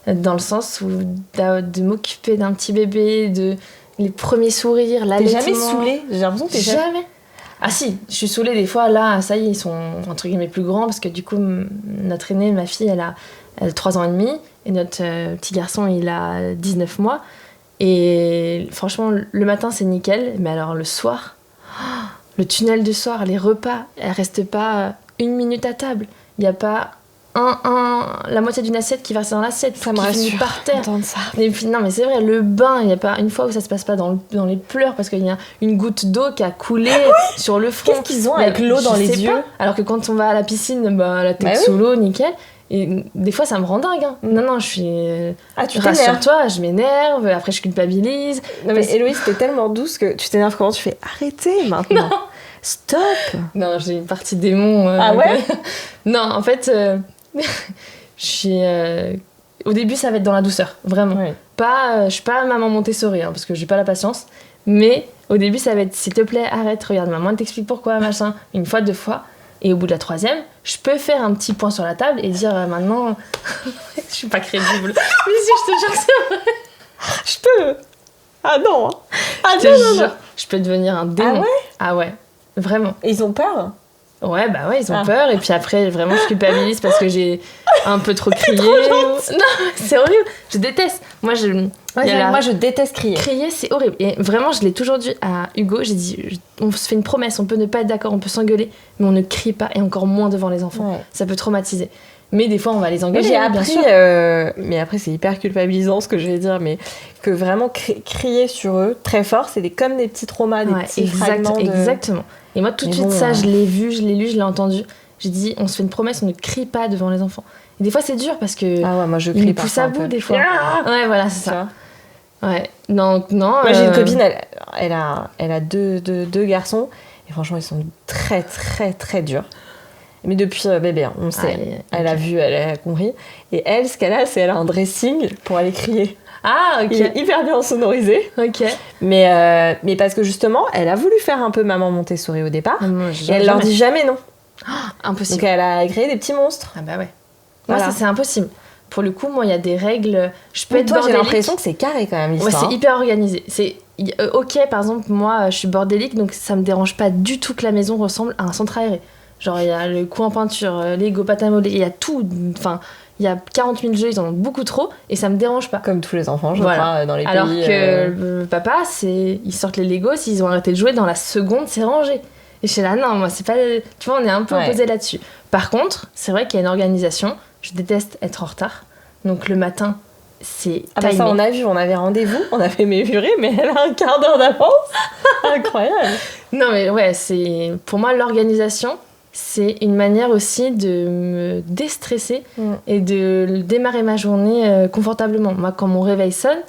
dans le sens où de m'occuper d'un petit bébé, de les premiers sourires, l'allaitement. T'es jamais saoulée? J'ai l'impression que t'es jamais. Ah si, je suis saoulée des fois, là, ça y est, ils sont entre guillemets plus grands, parce que du coup, notre aînée, ma fille, elle a 3 ans et demi, et notre petit garçon, il a 19 mois. Et franchement, le matin, c'est nickel, mais alors le soir, le tunnel du soir, les repas, elles restent pas 1 minute à table. Il n'y a pas la moitié d'une assiette qui verse dans l'assiette, ça me rassure par terre. Ça. Et puis, non mais c'est vrai, le bain, il n'y a pas une fois où ça se passe pas dans les pleurs parce qu'il y a une goutte d'eau qui a coulé sur le front. Qu'est-ce qu'ils ont avec l'eau dans les yeux pas. Alors que quand on va à la piscine, bah, la tête sous l'eau, nickel. Et des fois ça me rend dingue, hein. Non, je suis... tu t'énerves. Rassure-toi, je m'énerve, après je culpabilise. Non mais Héloïse, t'es tellement douce que tu t'énerves comment? Tu fais arrêtez maintenant. Non. Stop. Non, j'ai une partie démon. Ah ouais. Non, en fait... je suis au début ça va être dans la douceur, vraiment. Oui. Je suis pas maman Montessori, hein, parce que j'ai pas la patience, mais au début ça va être s'il te plaît arrête, regarde maman elle t'explique pourquoi, machin, 1 fois, 2 fois, et au bout de la 3e je peux faire un petit point sur la table et dire maintenant je suis pas crédible. Mais si, je te jure, c'est vrai. Je peux. Ah non. Ah non. Je peux devenir un démon. Ah ouais, vraiment. Et ils ont peur? Ouais, bah ouais, ils ont peur. Et puis après, vraiment, je culpabilise parce que j'ai un peu trop crié. Non, c'est horrible. Je déteste. Moi, je déteste crier. Crier, c'est horrible. Et vraiment, je l'ai toujours dit à Hugo. J'ai dit, on se fait une promesse. On peut ne pas être d'accord, on peut s'engueuler, mais on ne crie pas, et encore moins devant les enfants. Ouais. Ça peut traumatiser. Mais des fois, on va les engueuler. J'ai appris, mais après, c'est hyper culpabilisant ce que je vais dire, mais que vraiment crier sur eux très fort, c'est comme des petits traumas, des petits fragments. Exactement. Et moi, tout de suite, ça, je l'ai vu, je l'ai lu, je l'ai entendu. J'ai dit, on se fait une promesse, on ne crie pas devant les enfants. Et des fois, c'est dur parce que. Ah ouais, moi, je crie ils me poussent à bout des fois. Ouais, voilà, c'est ça. Ouais, non. Moi, j'ai une copine, elle a deux garçons, et franchement, ils sont très, très, très durs. Mais depuis bébé, on sait. Elle a vu, elle a compris. Et elle, ce qu'elle a, c'est un dressing pour aller crier. Ah, ok. Il est hyper bien sonorisé. Ok. Mais parce que justement, elle a voulu faire un peu maman Montessori au départ. Et elle leur dit jamais non. Impossible. Donc elle a créé des petits monstres. Ah bah ouais. Moi, ça, c'est impossible. Pour le coup, moi, il y a des règles. Je peux être bordélique. J'ai l'impression que c'est carré quand même, l'histoire. Ouais, c'est hyper organisé. C'est ok, par exemple, moi, je suis bordélique, donc ça me dérange pas du tout que la maison ressemble à un centre aéré. Genre, il y a le coup en peinture, Lego, pâte à modeler, il y a tout. Enfin, il y a 40 000 jeux, ils en ont beaucoup trop, et ça me dérange pas. Comme tous les enfants, je crois, dans les pays... Alors que le papa, ils sortent les Legos, s'ils ont arrêté de jouer, dans la seconde, c'est rangé. Et je suis là, non, moi, c'est pas... Tu vois, on est un peu opposés là-dessus. Par contre, c'est vrai qu'il y a une organisation. Je déteste être en retard. Donc, le matin, c'est timé. Ah bah ça, on a vu, on avait rendez-vous, on avait mesuré, mais elle a un quart d'heure d'avance. Incroyable. Non, mais ouais, c'est... Pour moi, l'organisation... C'est une manière aussi de me déstresser et de démarrer ma journée confortablement. Moi, quand mon réveil sonne,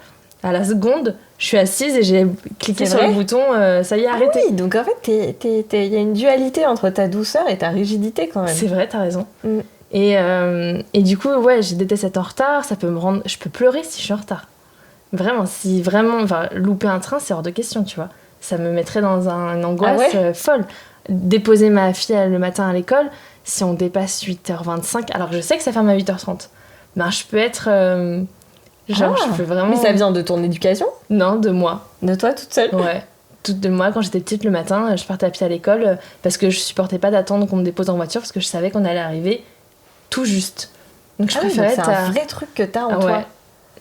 À la seconde, je suis assise et j'ai cliqué C'est sur vrai le bouton, ça y est, arrêtez. Oui, donc en fait, il y a une dualité entre ta douceur et ta rigidité quand même. C'est vrai, t'as raison. Mm. Et du coup, ouais, je déteste être en retard, ça peut me rendre... Je peux pleurer si je suis en retard. Vraiment, si vraiment... Enfin, louper un train, c'est hors de question, tu vois. Ça me mettrait dans une angoisse folle. Déposer ma fille le matin à l'école, si on dépasse 8h25, alors que je sais que ça ferme à 8h30, ben je peux être... je peux vraiment... Mais ça vient de ton éducation ? Non, de moi. De toi toute seule ? Ouais. Toute de moi, quand j'étais petite le matin, je partais à pied à l'école parce que je supportais pas d'attendre qu'on me dépose en voiture parce que je savais qu'on allait arriver tout juste. Donc je préférais c'est un vrai truc que t'as en toi. Ouais.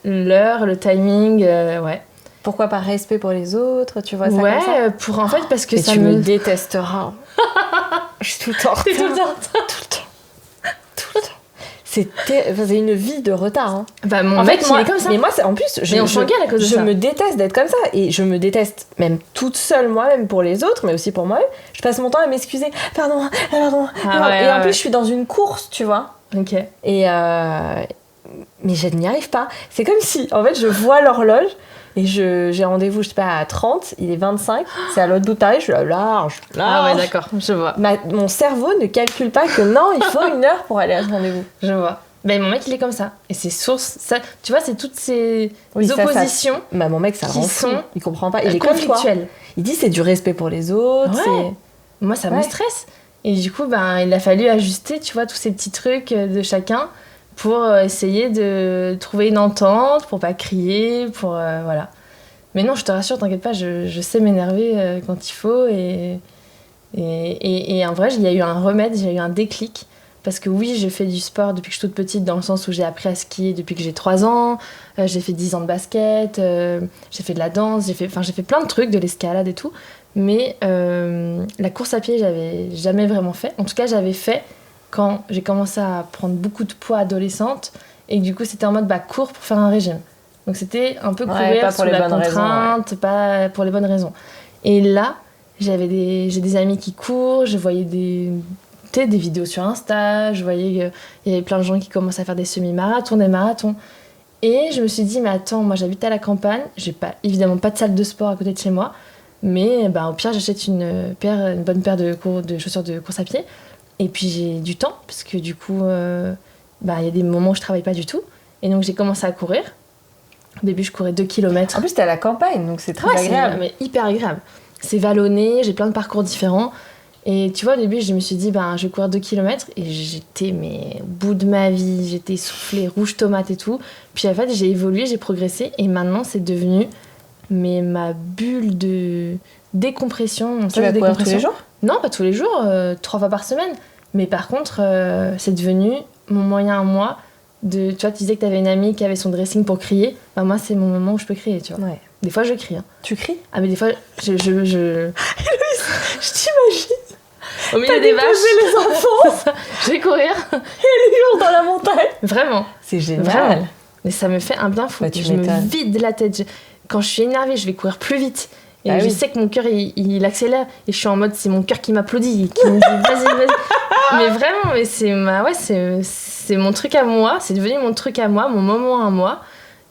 L'heure, le timing, ouais. Pourquoi par respect pour les autres, tu vois ça ouais, comme ça ? pour en fait parce que Et ça tu me détesteras. Je suis tout le temps en retard. T'es tout le temps en retard. Tout le temps. Tout le temps. C'est une vie de retard. Hein. Bah mon En mec, fait, moi, il est comme ça. Mais moi, en plus, Mais on s'engueule à cause de je ça. me déteste d'être comme ça. Et je me déteste même toute seule moi-même pour les autres, mais aussi pour moi-même. Je passe mon temps à m'excuser. Pardon. Ah ouais, et en plus, ouais. je suis dans une course, tu vois. Ok. Et mais je n'y arrive pas. C'est comme si, en fait, je vois l'horloge et j'ai rendez-vous, je sais pas, à 30, il est 25, c'est à l'autre bout de Paris, je suis là, large. Ah ouais, d'accord, je vois. Mon cerveau ne calcule pas que non, il faut 1 heure pour aller à ce rendez-vous. Je vois. Ben mon mec, il est comme ça. Et c'est source... Ça, tu vois, c'est toutes ces Oui, oppositions Bah, mon mec, ça qui rend fou. sont Il comprend pas. Il est comme toi. conflictuelles. Il dit c'est du respect pour les autres. Ouais. Moi, ça me stresse. Et du coup, ben, il a fallu ajuster, tu vois, tous ces petits trucs de chacun pour essayer de trouver une entente, pour pas crier, pour... voilà. Mais non, je te rassure, t'inquiète pas, je sais m'énerver quand il faut. Et en vrai, il y a eu un remède, j'ai eu un déclic. Parce que oui, je fais du sport depuis que je suis toute petite, dans le sens où j'ai appris à skier depuis que j'ai 3 ans. J'ai fait 10 ans de basket, j'ai fait de la danse, j'ai fait plein de trucs, de l'escalade et tout. Mais la course à pied, j'avais jamais vraiment fait. En tout cas, j'avais fait quand j'ai commencé à prendre beaucoup de poids adolescente. Et du coup, c'était en mode cours pour faire un régime. Donc c'était un peu courir pas sous la contrainte, pas pour les bonnes raisons. Et là, j'ai des amis qui courent, je voyais des vidéos sur Insta, je voyais qu'il y avait plein de gens qui commençaient à faire des semi-marathons, des marathons. Et je me suis dit, mais attends, moi j'habite à la campagne, j'ai évidemment pas de salle de sport à côté de chez moi, mais au pire j'achète une bonne paire de chaussures de course à pied. Et puis j'ai du temps, parce que du coup, il y a des moments où je travaille pas du tout. Et donc j'ai commencé à courir. Au début, je courais 2 km. En plus, t'es à la campagne, donc c'est très agréable. C'est hyper agréable. C'est vallonné, j'ai plein de parcours différents. Et tu vois, au début, je me suis dit, je vais courir 2 km. Et j'étais au bout de ma vie, j'étais essoufflée, rouge tomate et tout. Puis en fait, j'ai évolué, j'ai progressé. Et maintenant, c'est devenu ma bulle de décompression. Tu vas courir tous les jours ? Non, pas tous les jours, 3 fois par semaine. Mais par contre, c'est devenu mon moyen à moi de... Tu vois, tu disais que tu avais une amie qui avait son dressing pour crier. Moi, c'est mon moment où je peux crier, tu vois. Ouais. Des fois, je crie. Hein. Tu cries ? Ah, mais des fois, je je t'imagine. Au milieu des vaches. les enfants. Je vais courir. Et les jours dans la montagne. Vraiment. C'est génial. Vraiment. Mais ça me fait un bien fou. Tu je me vide la tête. Quand je suis énervée, je vais courir plus vite. Et je sais que mon cœur, il accélère. Et je suis en mode, c'est mon cœur qui m'applaudit. Qui me dit, vas-y. Mais vraiment, c'est mon truc à moi. C'est devenu mon truc à moi, mon moment à moi.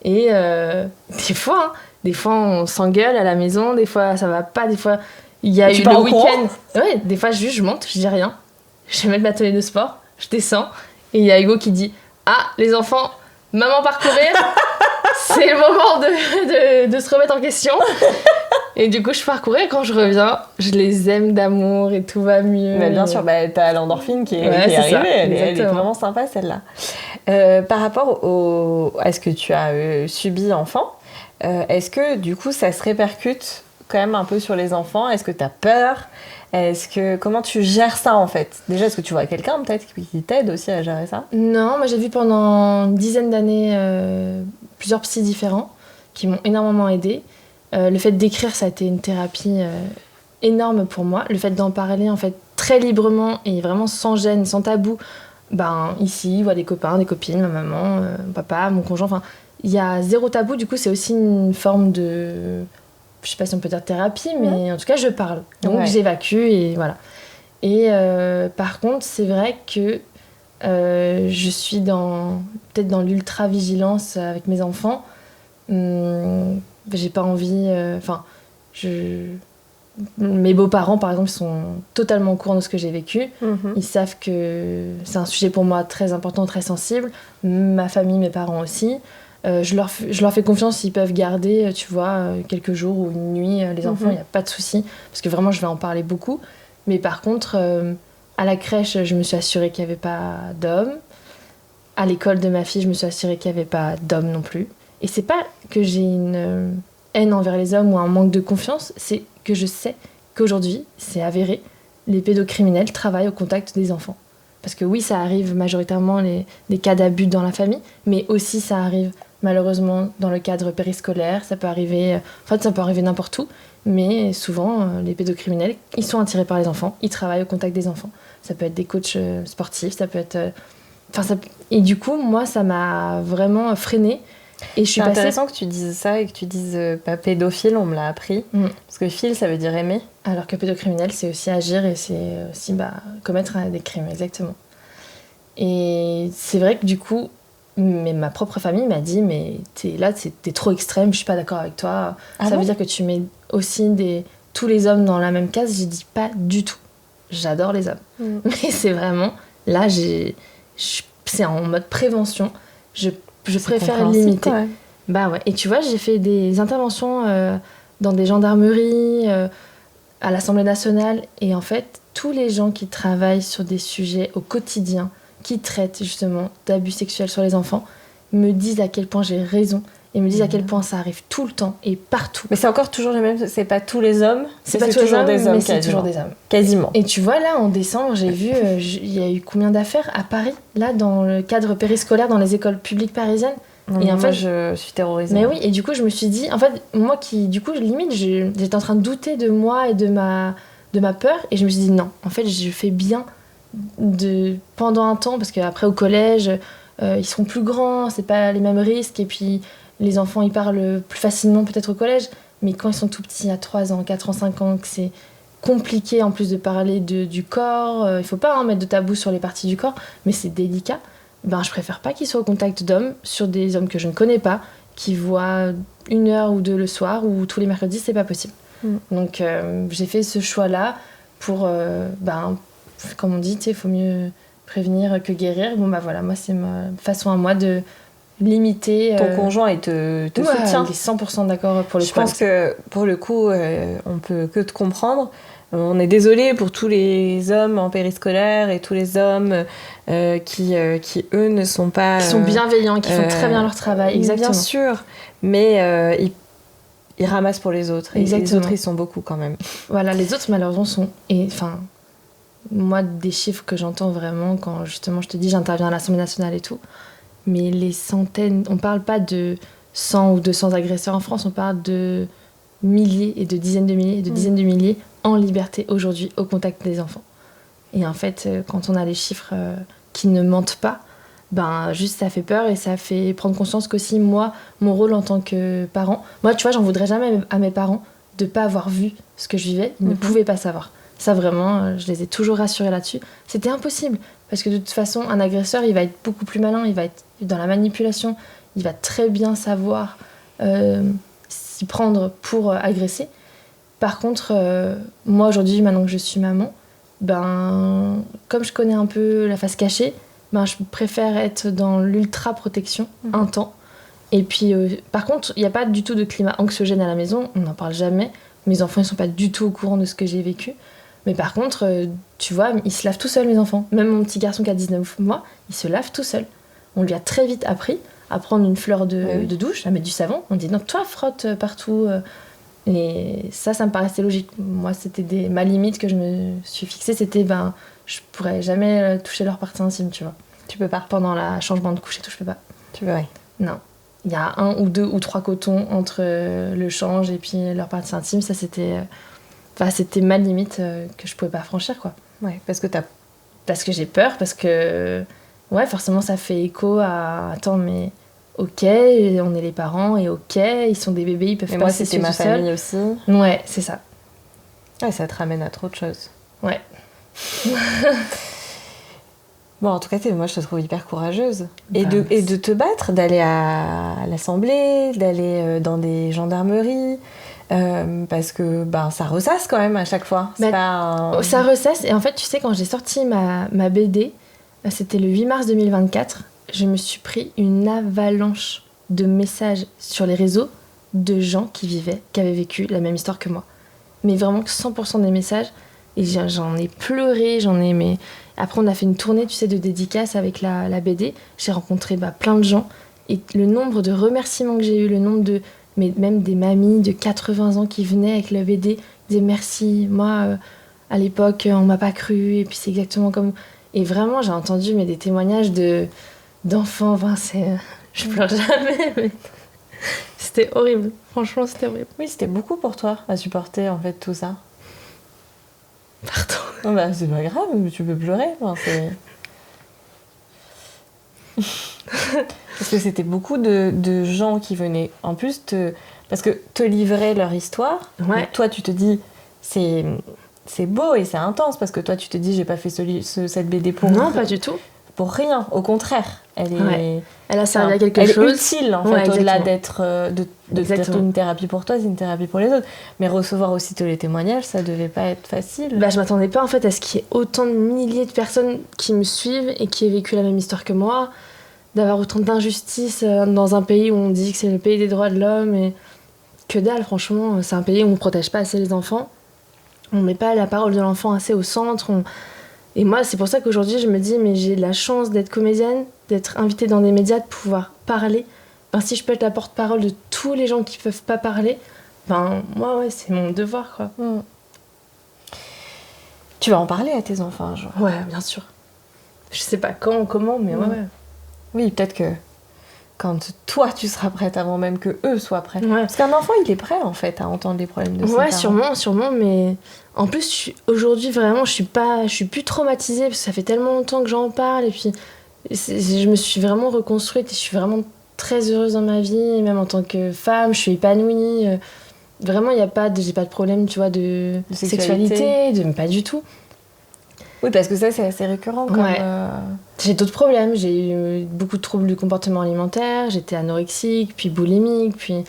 Et des fois, on s'engueule à la maison. Des fois, ça va pas. Des fois, il y a eu le week-end. Ouais, des fois, je monte, je dis rien. Je vais mettre ma tenue de sport. Je descends. Et il y a Hugo qui dit, les enfants, maman part courir. C'est le moment de se remettre en question. Et du coup, je pars courir et quand je reviens, je les aime d'amour et tout va mieux. Mais bien sûr, t'as l'endorphine qui est arrivée. Elle est vraiment sympa, celle-là. Par rapport à ce que tu as subi enfant, est-ce que du coup, ça se répercute quand même un peu sur les enfants ? Est-ce que t'as peur ? Comment tu gères ça en fait ? Déjà, est-ce que tu vois quelqu'un peut-être qui t'aide aussi à gérer ça ? Non, moi j'ai vu pendant une dizaine d'années plusieurs psys différents qui m'ont énormément aidée. Le fait d'écrire, ça a été une thérapie énorme pour moi. Le fait d'en parler en fait très librement et vraiment sans gêne, sans tabou. Ici, des copains, des copines, ma maman, mon papa, mon conjoint. Enfin, il y a zéro tabou. Du coup, c'est aussi une forme de... Je sais pas si on peut dire thérapie, mais en tout cas, je parle. Donc, j'évacue et voilà. Et par contre, c'est vrai que je suis peut-être dans l'ultra-vigilance avec mes enfants. j'ai pas envie... Mes beaux-parents, par exemple, sont totalement au courant de ce que j'ai vécu. Ils savent que c'est un sujet pour moi très important, très sensible. Ma famille, mes parents aussi. Je leur fais confiance, ils peuvent garder, tu vois, quelques jours ou une nuit, les enfants, il n'y a pas de souci. Parce que vraiment, je vais en parler beaucoup. Mais par contre, à la crèche, je me suis assurée qu'il n'y avait pas d'hommes. À l'école de ma fille, je me suis assurée qu'il n'y avait pas d'hommes non plus. Et c'est pas que j'ai une haine envers les hommes ou un manque de confiance, c'est que je sais qu'aujourd'hui, c'est avéré, les pédocriminels travaillent au contact des enfants. Parce que oui, ça arrive majoritairement les cas d'abus dans la famille, mais aussi ça arrive malheureusement dans le cadre périscolaire, ça peut arriver n'importe où, mais souvent les pédocriminels, ils sont attirés par les enfants, ils travaillent au contact des enfants. Ça peut être des coachs sportifs, ça peut être... Et du coup, moi, ça m'a vraiment freinée. Et je suis c'est intéressant que tu dises ça et que tu dises pas pédophile, on me l'a appris. Parce que phile, ça veut dire aimer. Alors que pédocriminel, c'est aussi agir et c'est aussi commettre des crimes, exactement. Et c'est vrai que du coup, ma propre famille m'a dit mais t'es trop extrême, je suis pas d'accord avec toi. Ça veut dire que tu mets aussi tous les hommes dans la même case. J'ai dit pas du tout. J'adore les hommes. Mais c'est vraiment, là, c'est en mode prévention. Je préfère limiter. Ouais. Bah ouais. Et tu vois, j'ai fait des interventions dans des gendarmeries, à l'Assemblée nationale. Et en fait, tous les gens qui travaillent sur des sujets au quotidien, qui traitent justement d'abus sexuels sur les enfants, me disent à quel point j'ai raison. Et me disent à quel point ça arrive tout le temps et partout. Mais c'est encore toujours les mêmes, c'est pas tous les hommes, c'est pas toujours des hommes, mais c'est toujours des hommes. Quasiment. Et tu vois, là, en décembre, j'ai vu, il y a eu combien d'affaires à Paris, là, dans le cadre périscolaire, dans les écoles publiques parisiennes. Et en fait, je suis terrorisée. Mais oui, et du coup, je me suis dit, en fait, moi limite, j'étais en train de douter de moi et de ma peur, et je me suis dit, non, en fait, je fais bien pendant un temps, parce qu'après, au collège, ils seront plus grands, c'est pas les mêmes risques, et puis... Les enfants, ils parlent plus facilement peut-être au collège, mais quand ils sont tout petits, à 3 ans, 4 ans, 5 ans, que c'est compliqué en plus de parler du corps, il faut pas mettre de tabou sur les parties du corps, mais c'est délicat, je préfère pas qu'ils soient au contact d'hommes, sur des hommes que je ne connais pas, qui voient 1 heure ou 2 le soir, ou tous les mercredis, c'est pas possible. Donc j'ai fait ce choix-là pour, comme on dit, il faut mieux prévenir que guérir. Voilà, moi c'est ma façon à moi de limiter. Ton conjoint il te soutient. Il est 100% d'accord pour le coup. Je pense que pour le coup, on peut que te comprendre. On est désolé pour tous les hommes en périscolaire et tous les hommes qui eux ne sont pas... Qui sont bienveillants, qui font très bien leur travail. Exactement. Bien sûr, mais ils ramassent pour les autres. Exactement. Et les autres, ils sont beaucoup quand même. Voilà, les autres malheureusement sont... moi, des chiffres que j'entends vraiment quand justement je te dis j'interviens à l'Assemblée nationale et tout, mais les centaines, on parle pas de 100 ou 200 agresseurs en France, on parle de milliers et de dizaines de milliers et de dizaines de milliers en liberté aujourd'hui au contact des enfants. Et en fait, quand on a les chiffres qui ne mentent pas, juste ça fait peur et ça fait prendre conscience qu'aussi moi, mon rôle en tant que parent, moi tu vois, j'en voudrais jamais à mes parents de pas avoir vu ce que je vivais, ils ne pouvaient pas savoir. Ça vraiment, je les ai toujours rassurés là-dessus. C'était impossible. Parce que de toute façon, un agresseur, il va être beaucoup plus malin, il va être dans la manipulation, il va très bien savoir s'y prendre pour agresser. Par contre, moi aujourd'hui, maintenant que je suis maman, comme je connais un peu la face cachée, je préfère être dans l'ultra-protection un temps. Et puis, par contre, il n'y a pas du tout de climat anxiogène à la maison, on n'en parle jamais. Mes enfants ne sont pas du tout au courant de ce que j'ai vécu. Mais par contre, tu vois, ils se lavent tout seuls, mes enfants. Même mon petit garçon qui a 19 mois, il se lave tout seul. On lui a très vite appris à prendre une fleur de douche, à mettre du savon. On dit, non, toi, frotte partout. Et ça me paraissait logique. Moi, c'était ma limite que je me suis fixée, c'était, je pourrais jamais toucher leur partie intime, tu vois. Tu peux pas. Pendant le changement de couche et tout, je peux pas. Tu peux, ouais. Non. Il y a 1 ou 2 ou 3 cotons entre le change et puis leur partie intime. Ça, c'était ma limite que je pouvais pas franchir, quoi. Ouais, parce que j'ai peur, parce que... Ouais, forcément, ça fait écho à... Attends, mais... Ok, on est les parents, et ok, ils sont des bébés, ils peuvent pas c'était ma famille aussi. Ouais, c'est ça. Ouais, ça te ramène à trop de choses. Ouais. Bon, en tout cas, moi, je te trouve hyper courageuse. Bah, Et de te battre, d'aller à l'Assemblée, d'aller dans des gendarmeries, parce que ça ressasse quand même à chaque fois. C'est pas Ça ressasse. Et en fait, tu sais, quand j'ai sorti ma BD, c'était le 8 mars 2024, je me suis pris une avalanche de messages sur les réseaux de gens qui avaient vécu la même histoire que moi. Mais vraiment 100% des messages. Et j'en ai pleuré, mais après on a fait une tournée, tu sais, de dédicaces avec la BD. J'ai rencontré plein de gens. Et le nombre de remerciements que j'ai eu, le nombre de... Mais même des mamies de 80 ans qui venaient avec la BD, disaient merci, moi, à l'époque, on m'a pas cru, et puis c'est exactement comme... Et vraiment, j'ai entendu des témoignages d'enfants, enfin, je pleure jamais, mais c'était horrible. Franchement, c'était horrible. Oui, c'était beaucoup pour toi à supporter, en fait, tout ça. Pardon. Non, c'est pas grave, tu peux pleurer. C'est... Parce que c'était beaucoup de gens qui venaient en plus parce que te livrer leur histoire. Ouais. Toi, tu te dis, c'est beau et c'est intense parce que toi, tu te dis, j'ai pas fait cette BD pour non, pas du tout. Pour rien. Au contraire, elle a servi à quelque chose. Elle est utile, en fait, au-delà d'être une thérapie pour toi, c'est une thérapie pour les autres. Mais recevoir aussi tous les témoignages, ça devait pas être facile. Je m'attendais pas, en fait, à ce qu'il y ait autant de milliers de personnes qui me suivent et qui aient vécu la même histoire que moi, d'avoir autant d'injustice dans un pays où on dit que c'est le pays des droits de l'homme, et que dalle, franchement, c'est un pays où on protège pas assez les enfants, on met pas la parole de l'enfant assez au centre, Et moi, c'est pour ça qu'aujourd'hui, je me dis, mais j'ai la chance d'être comédienne, d'être invitée dans des médias, de pouvoir parler. Si je peux être la porte-parole de tous les gens qui peuvent pas parler, moi, ouais, c'est mon devoir, quoi. Tu vas en parler à tes enfants un jour? Ouais, bien sûr. Je sais pas quand ou comment, mais ouais. Oui, peut-être que quand toi, tu seras prête avant même que eux soient prêts. Ouais. Parce qu'un enfant, il est prêt, en fait, à entendre les problèmes de ses parents. Ouais, sûrement, mais... En plus, aujourd'hui, vraiment, je suis plus traumatisée, parce que ça fait tellement longtemps que j'en parle, et puis je me suis vraiment reconstruite, et je suis vraiment très heureuse dans ma vie, et même en tant que femme, je suis épanouie. Vraiment, j'ai pas de problème, tu vois, de sexualité, pas du tout. Oui, parce que ça, c'est assez récurrent, comme... Ouais. J'ai d'autres problèmes, j'ai eu beaucoup de troubles du comportement alimentaire, j'étais anorexique, puis boulimique, puis...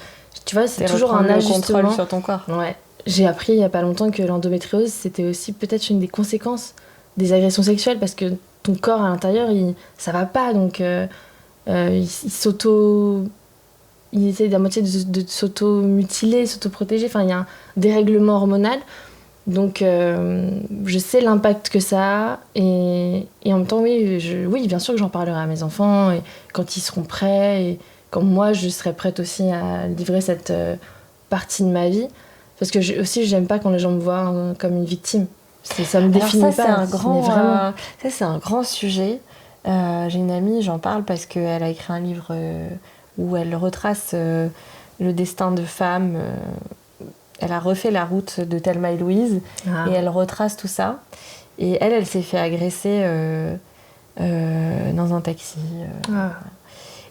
Tu vois, c'est toujours un ajustement. Le contrôle sur ton corps. Ouais. J'ai appris il y a pas longtemps que l'endométriose, c'était aussi peut-être une des conséquences des agressions sexuelles, parce que ton corps à l'intérieur, ça va pas, donc il essaie à moitié de s'auto-mutiler, s'auto-protéger, il y a un dérèglement hormonal, donc je sais l'impact que ça a, et en même temps, oui, bien sûr que j'en parlerai à mes enfants, et quand ils seront prêts, et quand moi je serai prête aussi à livrer cette partie de ma vie. Parce que j'aime pas quand les gens me voient comme une victime. Ça me définit pas. Ça, c'est un grand sujet. J'ai une amie, j'en parle parce qu'elle a écrit un livre où elle retrace le destin de femmes. Elle a refait la route de Thelma et Louise et elle retrace tout ça. Et elle s'est fait agresser dans un taxi.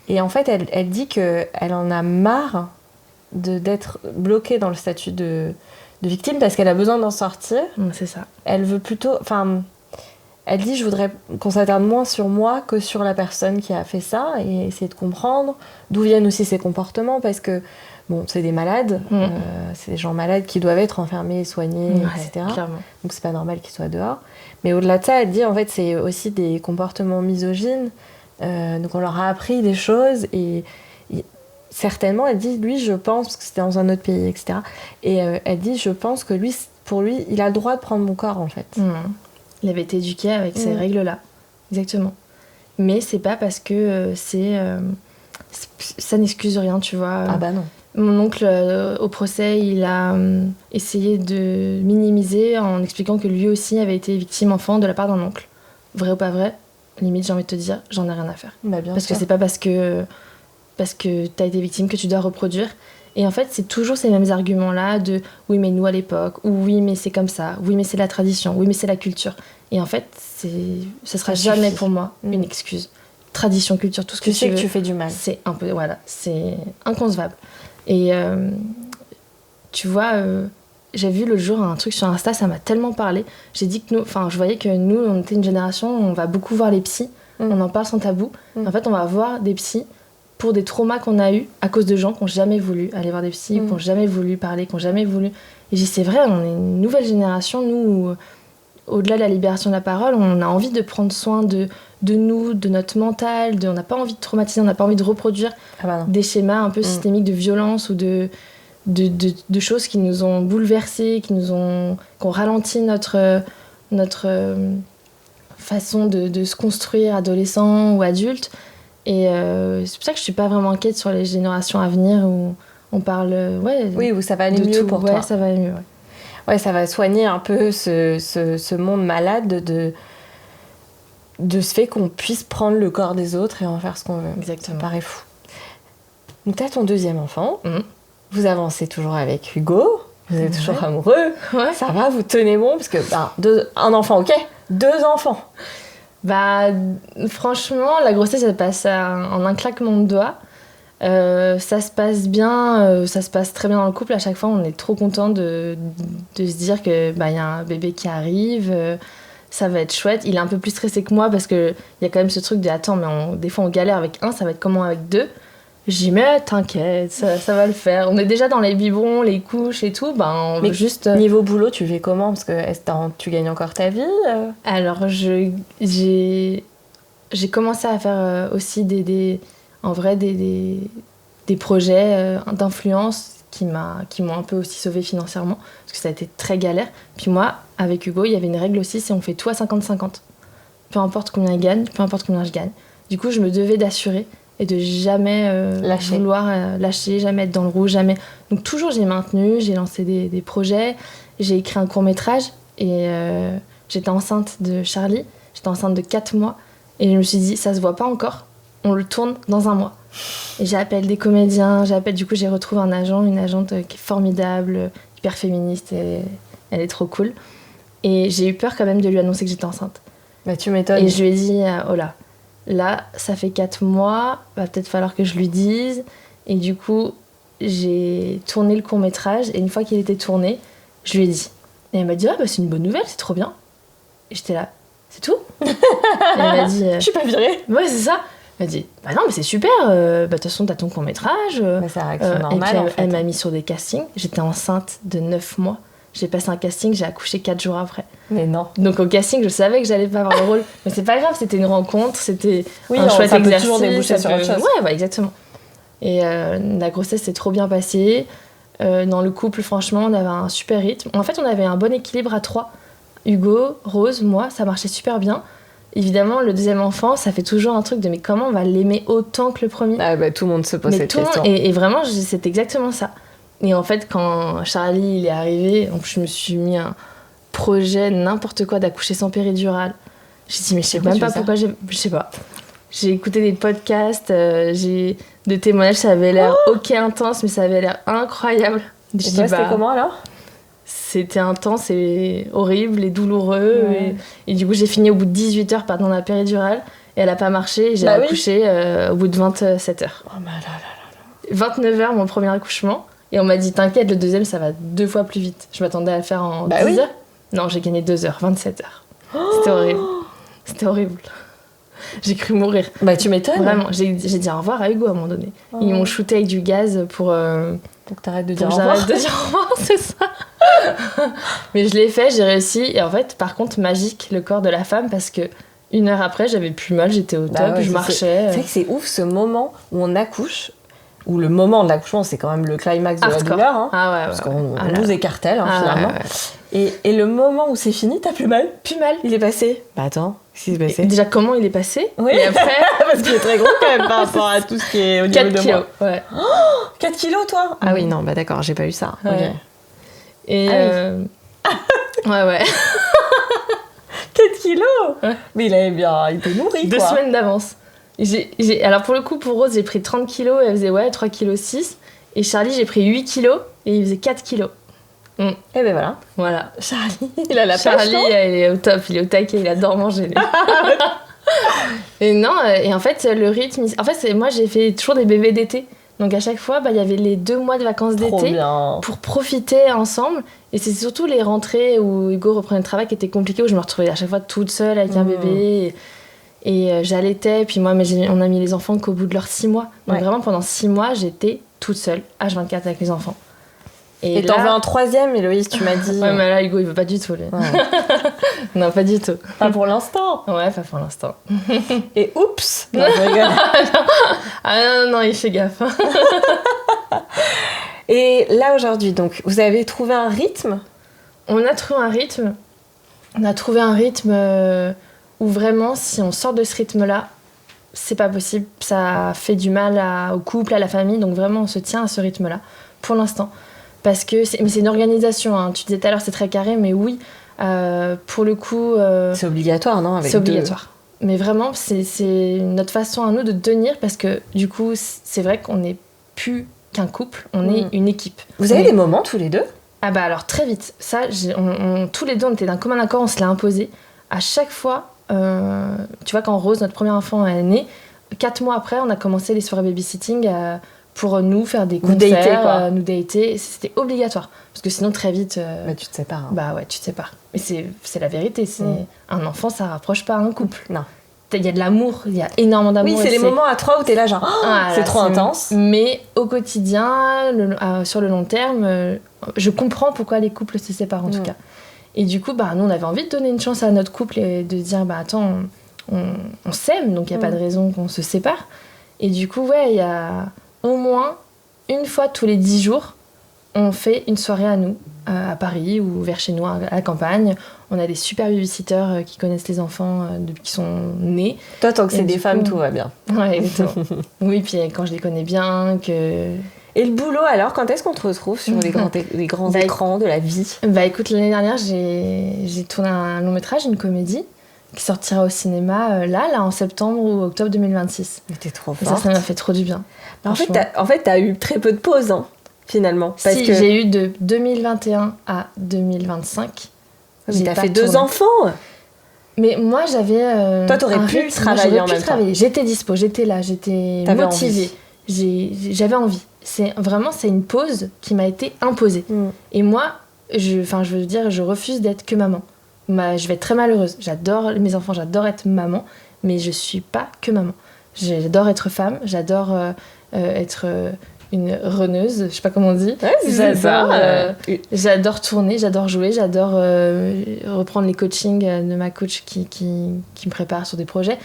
Et en fait, elle dit qu'elle en a marre d'être bloquée dans le statut de victime parce qu'elle a besoin d'en sortir. C'est ça. Elle veut plutôt... Elle dit, je voudrais qu'on s'attarde moins sur moi que sur la personne qui a fait ça et essayer de comprendre d'où viennent aussi ces comportements parce que, c'est des malades, c'est des gens malades qui doivent être enfermés, soignés, etc. Clairement. Donc c'est pas normal qu'ils soient dehors. Mais au-delà de ça, elle dit, en fait, c'est aussi des comportements misogynes. Donc on leur a appris des choses et certainement, elle dit, lui, je pense, parce que c'était dans un autre pays, etc. Et elle dit, je pense que pour lui, il a le droit de prendre mon corps, en fait. Il avait été éduqué avec ces règles-là. Exactement. Mais c'est pas parce que ça n'excuse rien, tu vois. Ah bah non. Mon oncle, au procès, il a essayé de minimiser en expliquant que lui aussi avait été victime enfant de la part d'un oncle. Vrai ou pas vrai, limite, j'ai envie de te dire, j'en ai rien à faire. Bah bien parce sûr. Que c'est pas parce que t'as été victime que tu dois reproduire. Et en fait, c'est toujours ces mêmes arguments-là de « oui, mais nous à l'époque », ou « oui, mais c'est comme ça », « oui, mais c'est la tradition », « oui, mais c'est la culture ». Et en fait, ce sera jamais pour moi une excuse. Tradition, culture, tout ce que tu veux. Tu sais que tu fais du mal. C'est un peu, c'est inconcevable. Et tu vois, j'ai vu l'autre jour un truc sur Insta, ça m'a tellement parlé. J'ai dit que je voyais que nous, on était une génération où on va beaucoup voir les psys. On en parle sans tabou. En fait, on va voir des psys pour des traumas qu'on a eus à cause de gens qui n'ont jamais voulu aller voir des psys, qui n'ont jamais voulu parler, qui n'ont jamais voulu... Et j'ai dit, c'est vrai, on est une nouvelle génération, nous, où, au-delà de la libération de la parole, on a envie de prendre soin de nous, de notre mental, on n'a pas envie de traumatiser, on n'a pas envie de reproduire des schémas un peu systémiques de violence ou de choses qui nous ont bouleversés, qui ont ralenti notre façon de se construire adolescent ou adulte. Et c'est pour ça que je suis pas vraiment inquiète sur les générations à venir où on parle oui, où ça va aller mieux pour toi. Ça va aller mieux, ouais, ça va soigner un peu ce monde malade de ce fait qu'on puisse prendre le corps des autres et en faire ce qu'on veut. Exactement. Ça paraît fou. Donc t'as ton deuxième enfant, vous avancez toujours avec Hugo, vous êtes toujours amoureux, ça va, vous tenez bon, parce que un enfant, ok, 2 enfants. Bah, franchement, la grossesse, elle passe en un claquement de doigts. Ça se passe bien, ça se passe très bien dans le couple. À chaque fois, on est trop content de se dire que y a un bébé qui arrive, ça va être chouette. Il est un peu plus stressé que moi parce qu'il y a quand même ce truc de attends, mais des fois on galère avec un, ça va être comment avec 2? J'ai dit mais t'inquiète, ça va le faire. On est déjà dans les biberons, les couches et tout. On mais veut juste. Niveau boulot, tu fais comment? Parce que tu gagnes encore ta vie Alors j'ai commencé à faire aussi des projets d'influence qui m'ont un peu aussi sauvée financièrement parce que ça a été très galère. Puis moi, avec Hugo, il y avait une règle aussi, c'est on fait tout à 50-50. Peu importe combien il gagne, peu importe combien je gagne. Du coup, je me devais d'assurer et de jamais vouloir lâcher, jamais être dans le rouge, jamais. Donc toujours j'ai maintenu, j'ai lancé des projets, j'ai écrit un court-métrage et j'étais enceinte de Charlie, j'étais enceinte de 4 mois et je me suis dit ça se voit pas encore, on le tourne dans 1 mois. Et j'appelle des comédiens, du coup j'ai retrouvé une agente qui est formidable, hyper féministe et elle est trop cool. Et j'ai eu peur quand même de lui annoncer que j'étais enceinte. Bah tu m'étonnes. Et je lui ai dit oh là ça fait 4 mois, va peut-être falloir que je lui dise. Et du coup j'ai tourné le court-métrage et une fois qu'il était tourné, je lui ai dit. Et elle m'a dit c'est une bonne nouvelle, c'est trop bien. Et j'étais là, c'est tout? Et elle m'a dit je suis pas virée. Ouais, c'est ça. Elle m'a dit non mais c'est super, de toute façon t'as ton court-métrage. C'est la réaction normale, et puis en fait. elle m'a mis sur des castings, j'étais enceinte de 9 mois. J'ai passé un casting, j'ai accouché 4 jours après. Mais non. Donc au casting, je savais que j'allais pas avoir le rôle. Mais c'est pas grave, c'était une rencontre, c'était un chouette ça exercice. peut toujours déboucher sur autre chose. Ouais, exactement. Et la grossesse s'est trop bien passée. Dans le couple, franchement, on avait un super rythme. En fait, on avait un bon équilibre à 3. Hugo, Rose, moi, ça marchait super bien. Évidemment, le deuxième enfant, ça fait toujours un truc de mais comment on va l'aimer autant que le premier? Tout le monde se pose cette question. Et vraiment, c'est exactement ça. Et en fait, quand Charlie il est arrivé, je me suis mis un projet n'importe quoi d'accoucher sans péridurale. J'ai dit mais je sais même pas pourquoi je sais pas. J'ai écouté des podcasts, j'ai des témoignages, ça avait l'air ok intense, mais ça avait l'air incroyable. Et toi, c'était comment alors? C'était intense et horrible et douloureux. Ouais. Et du coup, j'ai fini au bout de 18 heures perdant la péridurale et elle a pas marché. Et j'ai accouché au bout de 27 heures. Oh, 29 heures mon premier accouchement. Et on m'a dit t'inquiète, le deuxième ça va 2 fois plus vite. Je m'attendais à le faire en 10 heures. Non, j'ai gagné 2 heures, 27 heures. C'était horrible. C'était horrible. J'ai cru mourir. Bah tu m'étonnes. Vraiment, j'ai dit au revoir à Hugo à un moment donné. Ils m'ont shooté avec du gaz pour que t'arrêtes de dire au revoir. J'arrête de dire au revoir, c'est ça. Mais je l'ai fait, j'ai réussi. Et en fait, par contre, magique, le corps de la femme, parce que 1 heure après, j'avais plus mal, j'étais au top, je marchais. C'est vrai que c'est ouf ce moment où on accouche, où le moment de l'accouchement, c'est quand même le climax de la douleur. Hein, parce qu'on nous écartèle, finalement. Ouais. Et le moment où c'est fini, t'as plus mal? Plus mal. Il est passé. Bah attends, qu'est-ce qui s'est passé? Déjà, comment il est passé? Oui, et après... parce qu'il est très gros quand même par rapport à tout ce qui est au niveau de moi. 4 kilos, ouais. 4 kilos, toi? Ah oui, non, bah d'accord, j'ai pas eu ça. Ouais. Okay. Et ouais. 4 kilos ouais. Mais il avait bien été nourri, 2 semaines d'avance. Alors pour le coup, pour Rose, j'ai pris 30 kilos et elle faisait 3,6 kg. Et Charlie, j'ai pris 8 kilos et il faisait 4 kilos. Et ben voilà. Charlie, il a la pêche, Charlie, il est au top, il est au taquet, il adore manger. Et non, et en fait, le rythme... En fait, moi, j'ai fait toujours des bébés d'été. Donc à chaque fois, il y avait les 2 mois de vacances Trop d'été bien. pour profiter ensemble. Et c'est surtout les rentrées où Hugo reprenait le travail qui étaient compliquées, où je me retrouvais à chaque fois toute seule avec un bébé. Et j'allaitais. Puis moi, on a mis les enfants qu'au bout de leurs 6 mois. Donc vraiment, pendant 6 mois, j'étais toute seule, H24 avec les enfants. Et t'en veux un 3e, Héloïse, tu m'as dit. Ouais, mais là, Hugo, il veut pas du tout, lui. Ouais. Non, pas du tout. Pas pour l'instant. Ouais, pas pour l'instant. Et oups. Non, je rigole. Ah non, il fait gaffe. Et là, aujourd'hui, donc, vous avez trouvé un rythme? On a trouvé un rythme. On a trouvé un rythme où vraiment, si on sort de ce rythme-là, c'est pas possible. Ça fait du mal au couple, à la famille. Donc vraiment, on se tient à ce rythme-là, pour l'instant. Parce que mais c'est une organisation. Hein. Tu disais tout à l'heure, c'est très carré, mais oui, pour le coup... c'est obligatoire, non? C'est obligatoire. Mais vraiment, c'est notre façon à nous de tenir, parce que du coup, c'est vrai qu'on n'est plus qu'un couple, on est une équipe. Vous avez des moments tous les deux? Ah bah alors très vite. Ça, tous les deux, on était d'un commun accord, on se l'a imposé. À chaque fois, tu vois, quand Rose, notre premier enfant, est né, 4 mois après, on a commencé les soirées babysitting pour nous faire des concerts, nous dater. C'était obligatoire. Parce que sinon, très vite... Mais tu te sépares. Hein. Bah ouais, tu te sépares. Mais c'est la vérité. Un enfant, ça rapproche pas un couple. Non. Il y a de l'amour, il y a énormément d'amour. Oui, c'est les moments à 3 où t'es là genre, c'est trop intense. Mais au quotidien, sur le long terme, je comprends pourquoi les couples se séparent en tout cas. Et du coup, nous, on avait envie de donner une chance à notre couple et de dire, attends, on s'aime, donc il n'y a pas de raison qu'on se sépare. Et du coup, ouais, il y a au moins une fois tous les 10 jours, on fait une soirée à nous, à Paris ou vers chez nous, à la campagne. On a des super babysitters qui connaissent les enfants depuis qu'ils sont nés. Toi, tant que c'est des femmes, tout va bien. Ouais, exactement. Oui, puis quand je les connais bien, que... Et le boulot, alors, quand est-ce qu'on te retrouve sur les grands écrans de la vie? Écoute, l'année dernière, j'ai tourné un long métrage, une comédie, qui sortira au cinéma là, en septembre ou octobre 2026. Mais t'es trop forte. Ça m'a fait trop du bien. En fait, t'as eu très peu de pauses, hein, finalement. Parce que j'ai eu de 2021 à 2025. T'as fait 2 enfants. Mais moi, j'avais... Toi, t'aurais pu travailler en même temps. J'étais dispo, j'étais là, j'étais motivée. J'avais envie. C'est une pause qui m'a été imposée. Et moi, je refuse d'être que maman. Je vais être très malheureuse. J'adore mes enfants, j'adore être maman, mais je suis pas que maman. J'adore être femme, j'adore être une runneuse, je sais pas comment on dit. Ouais, j'adore tourner, j'adore jouer, j'adore reprendre les coachings de ma coach qui me prépare sur des projets.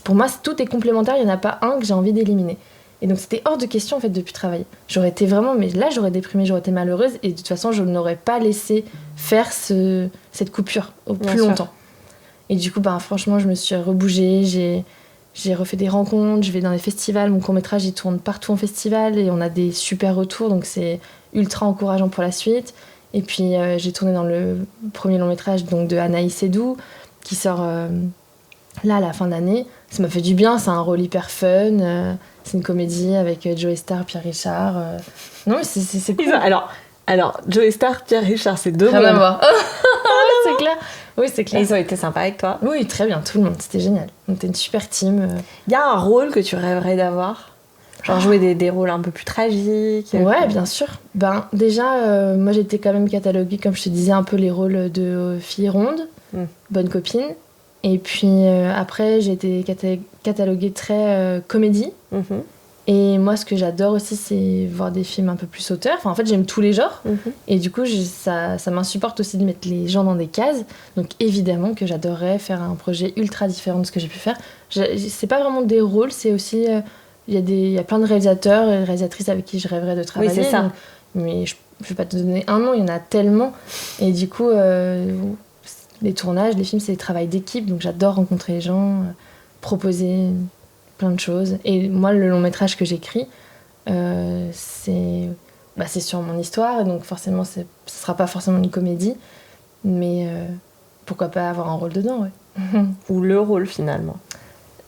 Pour moi, tout est complémentaire, il n'y en a pas un que j'ai envie d'éliminer. Et donc c'était hors de question en fait de plus travailler. J'aurais été vraiment, mais là j'aurais déprimé, j'aurais été malheureuse et de toute façon je n'aurais pas laissé faire cette coupure plus longtemps. Et du coup franchement je me suis rebougée, j'ai refait des rencontres, je vais dans les festivals, mon court-métrage il tourne partout en festival et on a des super retours donc c'est ultra encourageant pour la suite. Et puis j'ai tourné dans le premier long-métrage donc de Anaïs Edou qui sort là à la fin d'année. Ça m'a fait du bien, c'est un rôle hyper fun. C'est une comédie avec Joey Starr, Pierre Richard. Non, mais c'est cool. Alors, Joey Starr, Pierre Richard, c'est 2 mondes. Rien à voir. C'est clair. Oui, c'est clair. Et ils ont été sympas avec toi? Oui, très bien, tout le monde. C'était génial. On était une super team. Il y a un rôle que tu rêverais d'avoir? Genre jouer des rôles un peu plus tragiques? Ouais, bien sûr. Déjà, moi j'étais quand même cataloguée, comme je te disais, un peu les rôles de fille ronde, bonne copine. Et puis après, j'ai été cataloguée très comédie. Et moi, ce que j'adore aussi, c'est voir des films un peu plus auteurs. En fait, j'aime tous les genres. Et du coup, ça m'insupporte aussi de mettre les gens dans des cases. Donc évidemment que j'adorerais faire un projet ultra différent de ce que j'ai pu faire. C'est pas vraiment des rôles, c'est aussi... Il y a plein de réalisateurs et réalisatrices avec qui je rêverais de travailler. Oui, c'est ça. Donc, mais je vais pas te donner un nom, il y en a tellement. Et du coup... les tournages, les films, c'est des travails d'équipe, donc j'adore rencontrer les gens, proposer plein de choses. Et moi, le long métrage que j'écris, c'est sur mon histoire, et donc forcément, ce sera pas forcément une comédie, mais pourquoi pas avoir un rôle dedans, ouais. Ou le rôle, finalement.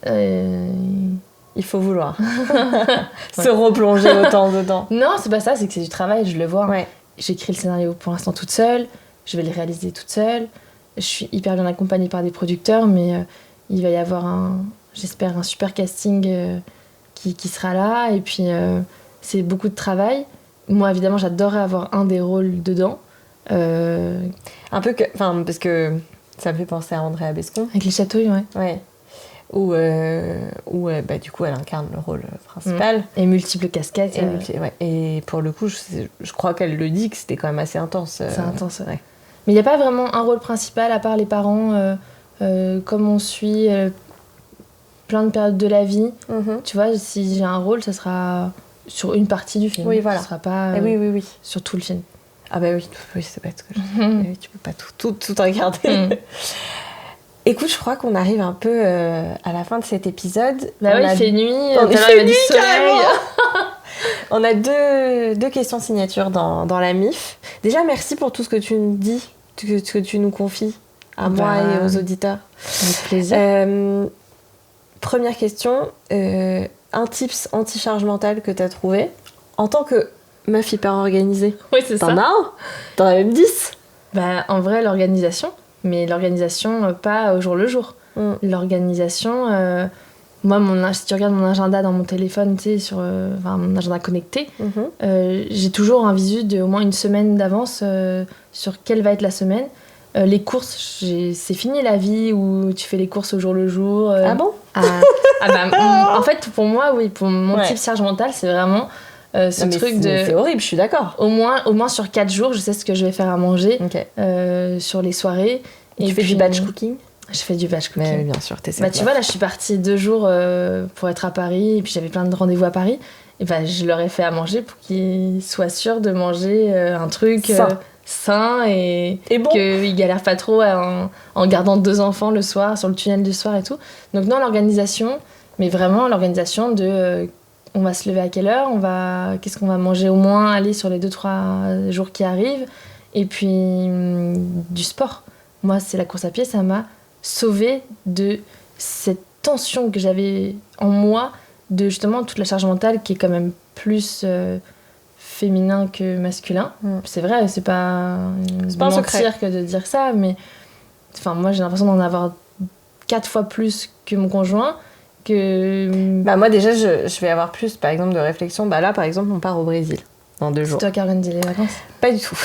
Il faut vouloir se replonger autant dedans. Non, c'est pas ça, c'est que c'est du travail, je le vois. Ouais. J'écris le scénario pour l'instant toute seule, je vais le réaliser toute seule. Je suis hyper bien accompagnée par des producteurs, mais il va y avoir j'espère un super casting qui sera là. Et puis, c'est beaucoup de travail. Moi, évidemment, j'adorerais avoir un des rôles dedans. Un peu que... Enfin, parce que ça me fait penser à Andrea Bescon. Avec les chatouilles, ouais. Ouais. Où du coup, elle incarne le rôle principal. Et multiples casquettes. Et pour le coup, je crois qu'elle le dit que c'était quand même assez intense. C'est intense, ouais. Mais il n'y a pas vraiment un rôle principal, à part les parents, comme on suit plein de périodes de la vie. Tu vois, si j'ai un rôle, ça sera sur une partie du film. Oui, voilà. Ça sera pas oui. sur tout le film. Ah bah oui, c'est pas ce que je dis. Tu peux pas tout regarder. Écoute, je crois qu'on arrive un peu à la fin de cet épisode. Bah oui, il fait nuit, il fait nuit, du soleil. On a deux questions signatures dans la MIF. Déjà, merci pour tout ce que tu nous dis, que tu nous confies à moi et aux auditeurs. Avec plaisir. Première question, un tips anti-charge mentale que tu as trouvé en tant que meuf hyper organisée. Oui, c'est ça. T'en as un ? T'en as même 10 ? Bah, en vrai, l'organisation. Mais l'organisation, pas au jour le jour. L'organisation, moi, si tu regardes mon agenda dans mon téléphone, tu sais, sur mon agenda connecté, j'ai toujours un visu de au moins une semaine d'avance sur quelle va être la semaine. Les courses, c'est fini la vie où tu fais les courses au jour le jour. Ah bon ? En fait, pour moi, oui, pour mon type charge mentale, c'est vraiment truc de... C'est horrible, je suis d'accord. Au moins sur 4 jours, je sais ce que je vais faire à manger sur les soirées. Et tu fais du batch cooking ? Je fais du batch cooking. Mais bien sûr, t'es tu vois, là, je suis partie 2 jours pour être à Paris, et puis j'avais plein de rendez-vous à Paris. Et je leur ai fait à manger pour qu'ils soient sûrs de manger un truc sain et bon. Qu'ils galèrent pas trop en gardant 2 enfants le soir, sur le tunnel du soir et tout. Donc non, l'organisation, mais vraiment l'organisation de... on va se lever à quelle heure, qu'est-ce qu'on va manger au moins, aller sur les 2-3 jours qui arrivent. Et puis du sport. Moi, c'est la course à pied, ça m'a sauvée de cette tension que j'avais en moi, de justement toute la charge mentale qui est quand même plus féminin que masculin. C'est vrai, c'est pas un secret que de dire ça, mais moi j'ai l'impression d'en avoir 4 fois plus que mon conjoint. Moi déjà, je vais avoir plus, par exemple, de réflexion. Là, par exemple, on part au Brésil. Dans 2 jours. C'est toi qui organise les vacances ? Pas du tout.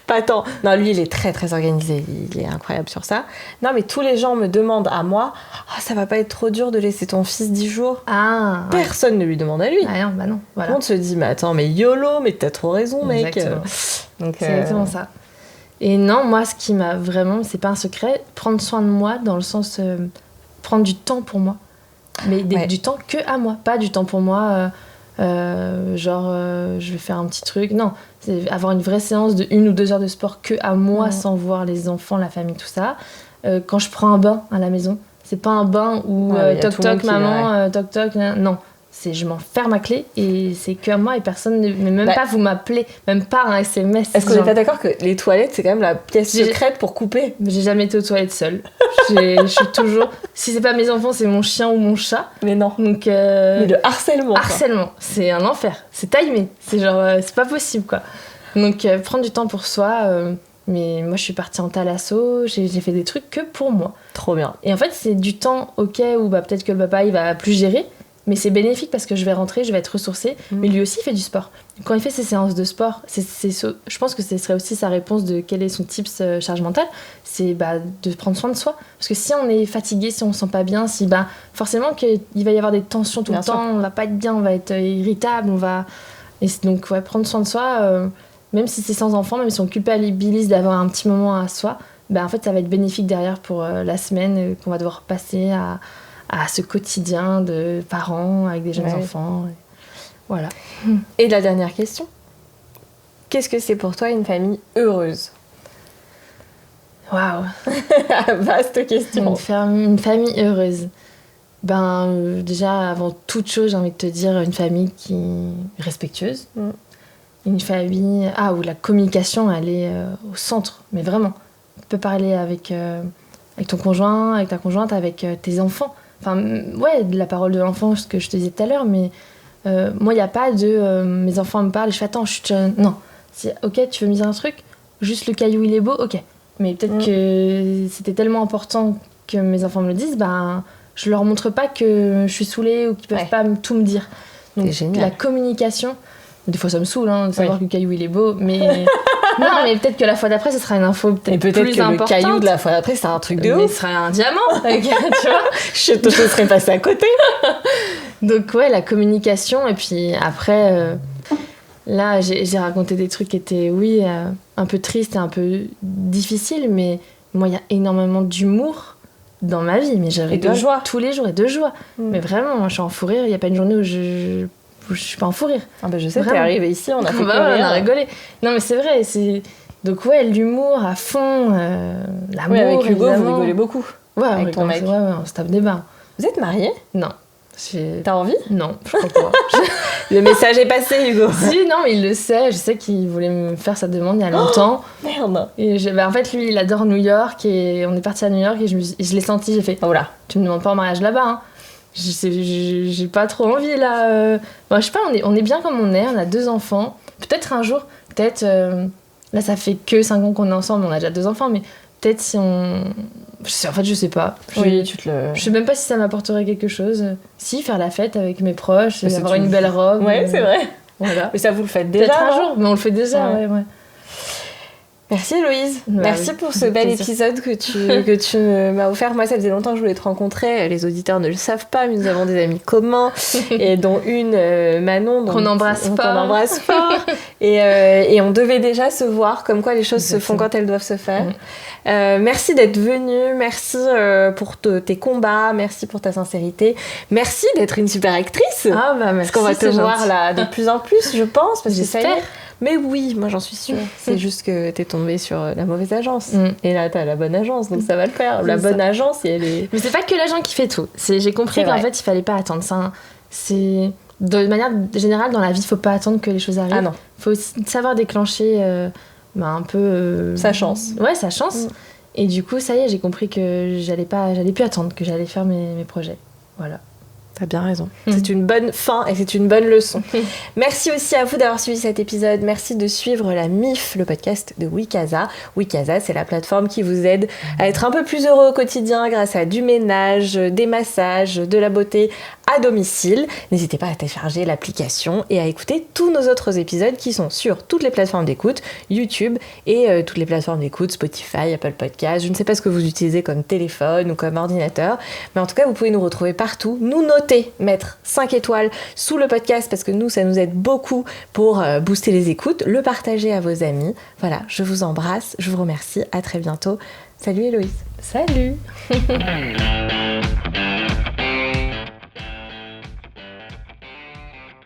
Pas tant. Non, lui, il est très, très organisé. Il est incroyable sur ça. Non, mais tous les gens me demandent à moi, ça va pas être trop dur de laisser ton fils 10 jours ? Personne ne lui demande à lui. Ah non, non. Voilà. Tout le monde se dit, mais attends, mais YOLO, mais t'as trop raison, mec. Donc, c'est exactement ça. Et non, moi, ce qui m'a vraiment, c'est pas un secret, prendre soin de moi dans le sens, prendre du temps pour moi. Mais du temps que à moi. Pas du temps pour moi... je vais faire un petit truc. Non, c'est avoir une vraie séance de 1 ou 2 heures de sport que à moi, sans voir les enfants, la famille, tout ça. Quand je prends un bain à la maison, c'est pas un bain où toc toc maman, toc toc, non. C'est je m'enferme ma clé et c'est que à moi et personne ne... Mais même pas vous m'appelez, même pas un SMS. Est-ce qu'on est pas d'accord que les toilettes c'est quand même la pièce secrète pour couper ? J'ai jamais été aux toilettes seule. Je suis toujours... Si c'est pas mes enfants, c'est mon chien ou mon chat. Mais non. Donc, mais le harcèlement. Harcèlement, c'est un enfer. C'est timé. C'est genre, c'est pas possible quoi. Donc prendre du temps pour soi. Mais moi je suis partie en thalasso, j'ai fait des trucs que pour moi. Trop bien. Et en fait c'est du temps où peut-être que le papa il va plus gérer. Mais c'est bénéfique parce que je vais rentrer, je vais être ressourcée. Mais lui aussi, il fait du sport. Quand il fait ses séances de sport, je pense que ce serait aussi sa réponse de quel est son tips charge mentale. C'est de prendre soin de soi. Parce que si on est fatigué, si on se sent pas bien, forcément qu'il va y avoir des tensions tout le temps. On va pas être bien, on va être irritable. Et donc, prendre soin de soi, même si c'est sans enfant, même si on culpabilise d'avoir un petit moment à soi, en fait, ça va être bénéfique derrière pour la semaine qu'on va devoir passer à ce quotidien de parents avec des jeunes enfants. Voilà. Et la dernière question. Qu'est-ce que c'est pour toi une famille heureuse ? Waouh. Vaste question. Une famille heureuse. Déjà, avant toute chose, j'ai envie de te dire une famille qui est respectueuse. Une famille où la communication, elle est au centre. Mais vraiment. Tu peux parler avec ton conjoint, avec ta conjointe, avec tes enfants. De la parole de l'enfant, ce que je te disais tout à l'heure, mais moi, il n'y a pas de mes enfants me parlent et je fais attends, non. Ok, tu veux me dire un truc ? Juste le caillou, il est beau ? Ok. Mais peut-être que c'était tellement important que mes enfants me le disent, je leur montre pas que je suis saoulée ou qu'ils peuvent pas tout me dire. Donc c'est génial. La communication, des fois ça me saoule de savoir que le caillou il est beau, mais non, mais peut-être que la fois d'après ce sera une info peut-être plus importante. Et peut-être que le caillou de la fois d'après c'est un truc de mais ouf. ce sera un diamant, tu vois. Je te serais passé à côté. Donc ouais, la communication, et puis après, là j'ai raconté des trucs qui étaient, un peu tristes et un peu difficiles, mais moi il y a énormément d'humour dans ma vie, mais je rigole tous les jours, et de joie. Mais vraiment, moi je suis en fou rire, il n'y a pas une journée où je suis pas en fou rire. Ah bah je sais, t'es arrivée ici, on a fait on a rigolé. Non mais c'est vrai, donc ouais, l'humour à fond, l'amour. Oui, avec Hugo, évidemment. vous rigolez beaucoup. Ouais, avec ton mec. Ouais, on se tape des barres. Vous êtes mariés ? Non. T'as envie ? Non, je crois pas. Le message est passé, Hugo. Si, non, mais il le sait. Je sais qu'il voulait me faire sa demande il y a longtemps. Merde. Et en fait, lui, il adore New York, et on est parti à New York, et je l'ai senti, j'ai fait, oh là, tu me demandes pas en mariage là-bas, hein. J'ai pas trop envie, là. Bon, je sais pas, on est bien comme on est, on a 2 enfants. Peut-être un jour, là, ça fait que 5 ans qu'on est ensemble, on a déjà 2 enfants, mais peut-être si on... En fait, je sais pas. Je sais même pas si ça m'apporterait quelque chose. Si, faire la fête avec mes proches, avoir une belle robe. Ouais, c'est vrai. Voilà. Mais ça, vous le faites déjà. Peut-être un jour, mais on le fait déjà, ouais. Merci Héloïse, merci pour ce bel épisode que tu m'as offert. Moi, ça faisait longtemps que je voulais te rencontrer. Les auditeurs ne le savent pas, mais nous avons des amis communs, et dont une, Manon, qu'on embrasse fort. Et on devait déjà se voir, comme quoi les choses se font quand elles doivent se faire. Merci d'être venue, merci pour tes combats, merci pour ta sincérité, merci d'être une super actrice. Ah bah merci. Parce qu'on va te voir là de plus en plus, je pense, parce que ça y est. Mais oui, moi j'en suis sûre. C'est juste que t'es tombée sur la mauvaise agence. Et là, t'as la bonne agence, donc ça va le faire. La bonne agence, elle est... Mais c'est pas que l'agent qui fait tout. J'ai compris qu'en fait, il fallait pas attendre ça. C'est... De manière générale, dans la vie, faut pas attendre que les choses arrivent. Ah non. Faut aussi savoir déclencher un peu... sa chance. Ouais, sa chance. Et du coup, ça y est, j'ai compris que j'allais plus attendre, que j'allais faire mes projets. Voilà. T'as bien raison. C'est une bonne fin et c'est une bonne leçon. Merci aussi à vous d'avoir suivi cet épisode. Merci de suivre la MIF, le podcast de Wikaza. Wikaza, c'est la plateforme qui vous aide à être un peu plus heureux au quotidien grâce à du ménage, des massages, de la beauté à domicile. N'hésitez pas à télécharger l'application et à écouter tous nos autres épisodes qui sont sur toutes les plateformes d'écoute, YouTube et toutes les plateformes d'écoute, Spotify, Apple Podcasts. Je ne sais pas ce que vous utilisez comme téléphone ou comme ordinateur, mais en tout cas, vous pouvez nous retrouver partout. Nous noter, mettre 5 étoiles sous le podcast parce que nous, ça nous aide beaucoup pour booster les écoutes, le partager à vos amis. Voilà, je vous embrasse, je vous remercie, à très bientôt. Salut Héloïse. Salut.